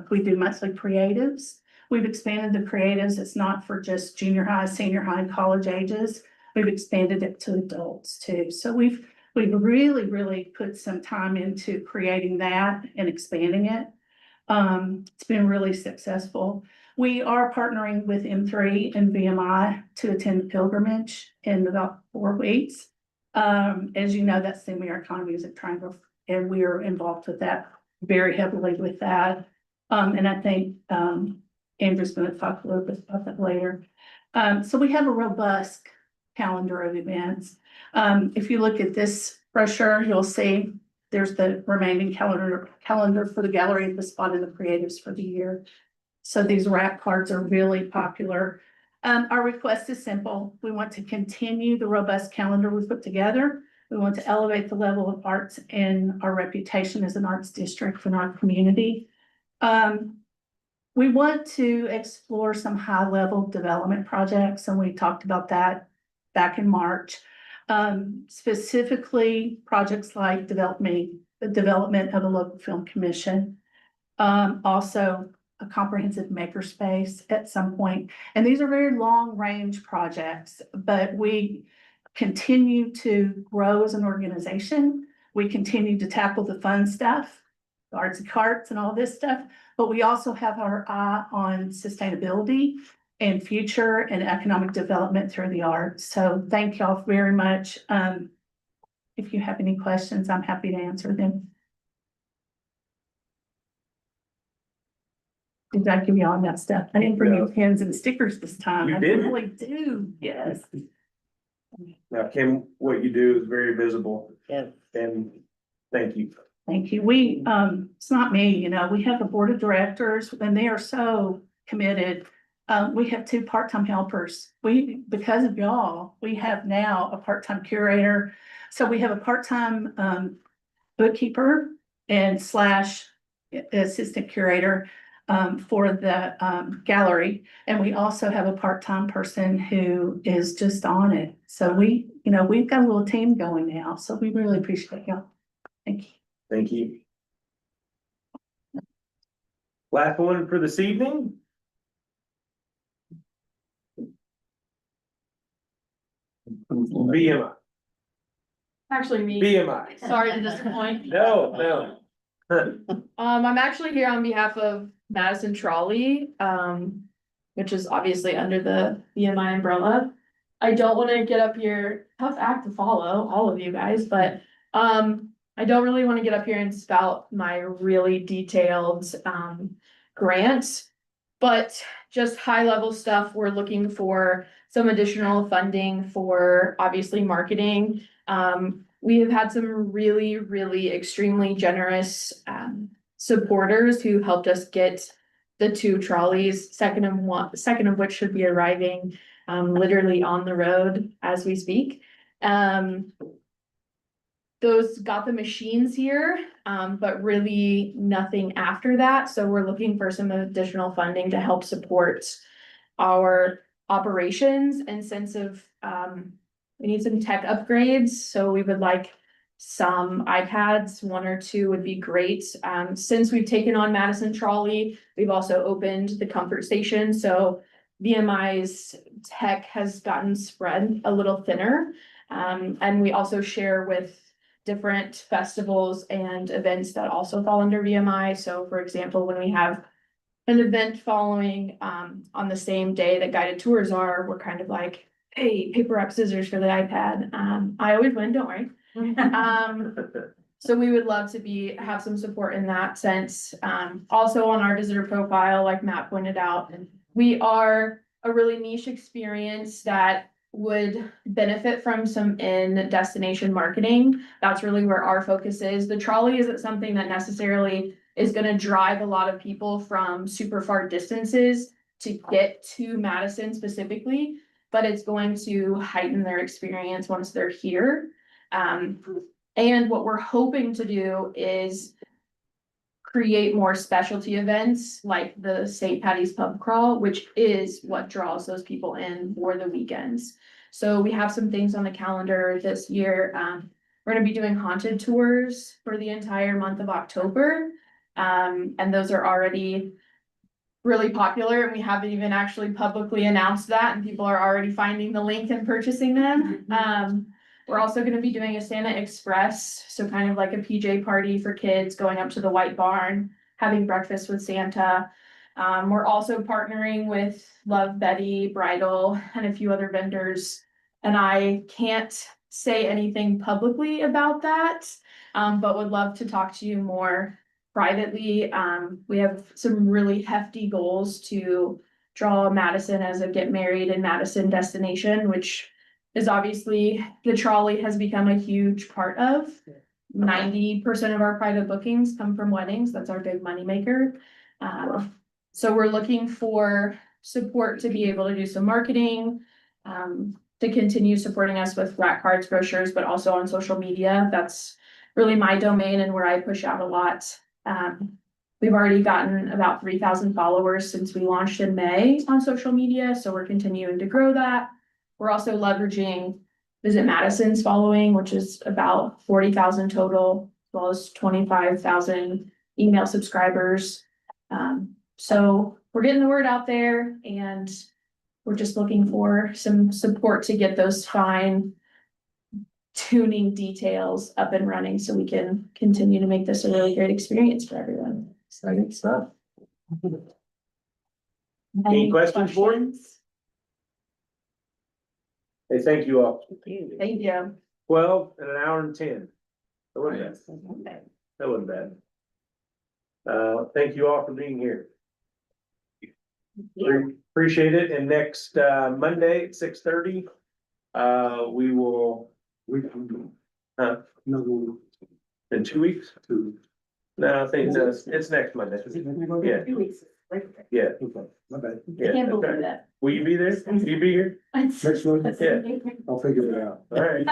We do monthly creatives. We've expanded the creatives. It's not for just junior high, senior high, and college ages. We've expanded it to adults too. So we've really put some time into creating that and expanding it. It's been really successful. We are partnering with M3 and VMI to attend the pilgrimage in about 4 weeks. As you know, that's the Americana Music Triangle, and we are involved with that very heavily with that. And I think Andrew's going to talk a little bit about that later. So we have a robust calendar of events. If you look at this brochure, you'll see there's the remaining calendar for the gallery, the spot, and the creatives for the year. So these rack cards are really popular. Our request is simple. We want to continue the robust calendar we put together. We want to elevate the level of arts and our reputation as an arts district in our community. We want to explore some high-level development projects, and we talked about that back in March. Specifically, projects like the development of a local film commission. Also, a comprehensive makerspace at some point. And these are very long-range projects, but we continue to grow as an organization. We continue to tackle the fun stuff, the artsy carts and all this stuff, but we also have our eye on sustainability and future and economic development through the arts. So thank y'all very much. If you have any questions, I'm happy to answer them. Did I give you all that stuff? I didn't bring you No. pins and stickers this time. You I didn't? really do, yes. Now, Kim, what you do is very visible. Yes. And thank you. Thank you. It's not me, you know, we have a board of directors and they are so committed. We have 2 part-time helpers. Because of y'all, we have now a part-time curator. So we have a part-time, bookkeeper and / assistant curator, for the, gallery. And we also have a part-time person who is just on it. So we've got a little team going now. So we really appreciate y'all. Thank you. Thank you. Last one for this evening. BMI. Actually me. BMI. Sorry to disappoint. No. I'm actually here on behalf of Madison Trolley, which is obviously under the BMI umbrella. I don't want to get up here, tough act to follow, all of you guys, but, I don't really want to get up here and spout my really detailed, grant. But just high level stuff, we're looking for some additional funding for obviously marketing. We have had some really, really extremely generous supporters who helped us get the 2 trolleys, second of which should be arriving literally on the road as we speak. Those got the machines here, but really nothing after that. So we're looking for some additional funding to help support our operations and sense of, we need some tech upgrades. So we would like some iPads, 1 or 2 would be great. Since we've taken on Madison Trolley, we've also opened the comfort station. So VMI's tech has gotten spread a little thinner. And we also share with different festivals and events that also fall under VMI. So for example, when we have an event following on the same day that guided tours are, we're kind of like, hey, paper, rock, scissors for the iPad. I always win, don't worry. So we would love to have some support in that sense. Also on our visitor profile, like Matt pointed out, we are a really niche experience that would benefit from some in-destination marketing. That's really where our focus is. The trolley isn't something that necessarily is gonna drive a lot of people from super far distances to get to Madison specifically, but it's going to heighten their experience once they're here. And what we're hoping to do is create more specialty events like the St. Patty's Pub Crawl, which is what draws those people in for the weekends. So we have some things on the calendar this year. We're gonna be doing haunted tours for the entire month of October. And those are already really popular, and we haven't even actually publicly announced that, and people are already finding the link and purchasing them. We're also gonna be doing a Santa Express, so kind of like a PJ party for kids, going up to the White Barn, having breakfast with Santa. We're also partnering with Love Betty Bridal and a few other vendors. And I can't say anything publicly about that, but would love to talk to you more privately. We have some really hefty goals to draw Madison as a get married in Madison destination, which is obviously the trolley has become a huge part of. 90% of our private bookings come from weddings. That's our big moneymaker. So we're looking for support to be able to do some marketing, to continue supporting us with flat cards, brochures, but also on social media. That's really my domain and where I push out a lot. We've already gotten about 3,000 followers since we launched in May on social media, so we're continuing to grow that. We're also leveraging Visit Madison's following, which is about 40,000 total, as well as 25,000 email subscribers. So we're getting the word out there, and we're just looking for some support to get those fine tuning details up and running so we can continue to make this a really great experience for everyone. Exciting stuff. Any questions for him? Hey, thank you all. Thank you. 12 and an hour and 10. That wasn't bad. That wasn't bad. Thank you all for being here. Appreciate it. And next, Monday at 6:30, we will, huh, No, in 2 weeks? No, I think it's next Monday. Yeah, 2 weeks. yeah. my bad. Yeah, Can't okay. believe that. Will you be there? Will you be here? Next one, Yeah. I'll figure it out. All right.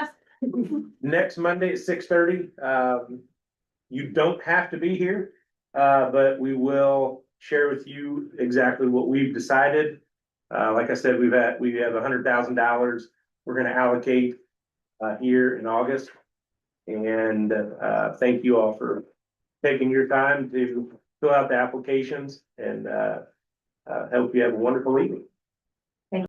Next Monday at 6:30. You don't have to be here, but we will share with you exactly what we've decided. Like I said, we have $100,000 we're gonna allocate here in August. And thank you all for taking your time to fill out the applications, and hope you have a wonderful evening.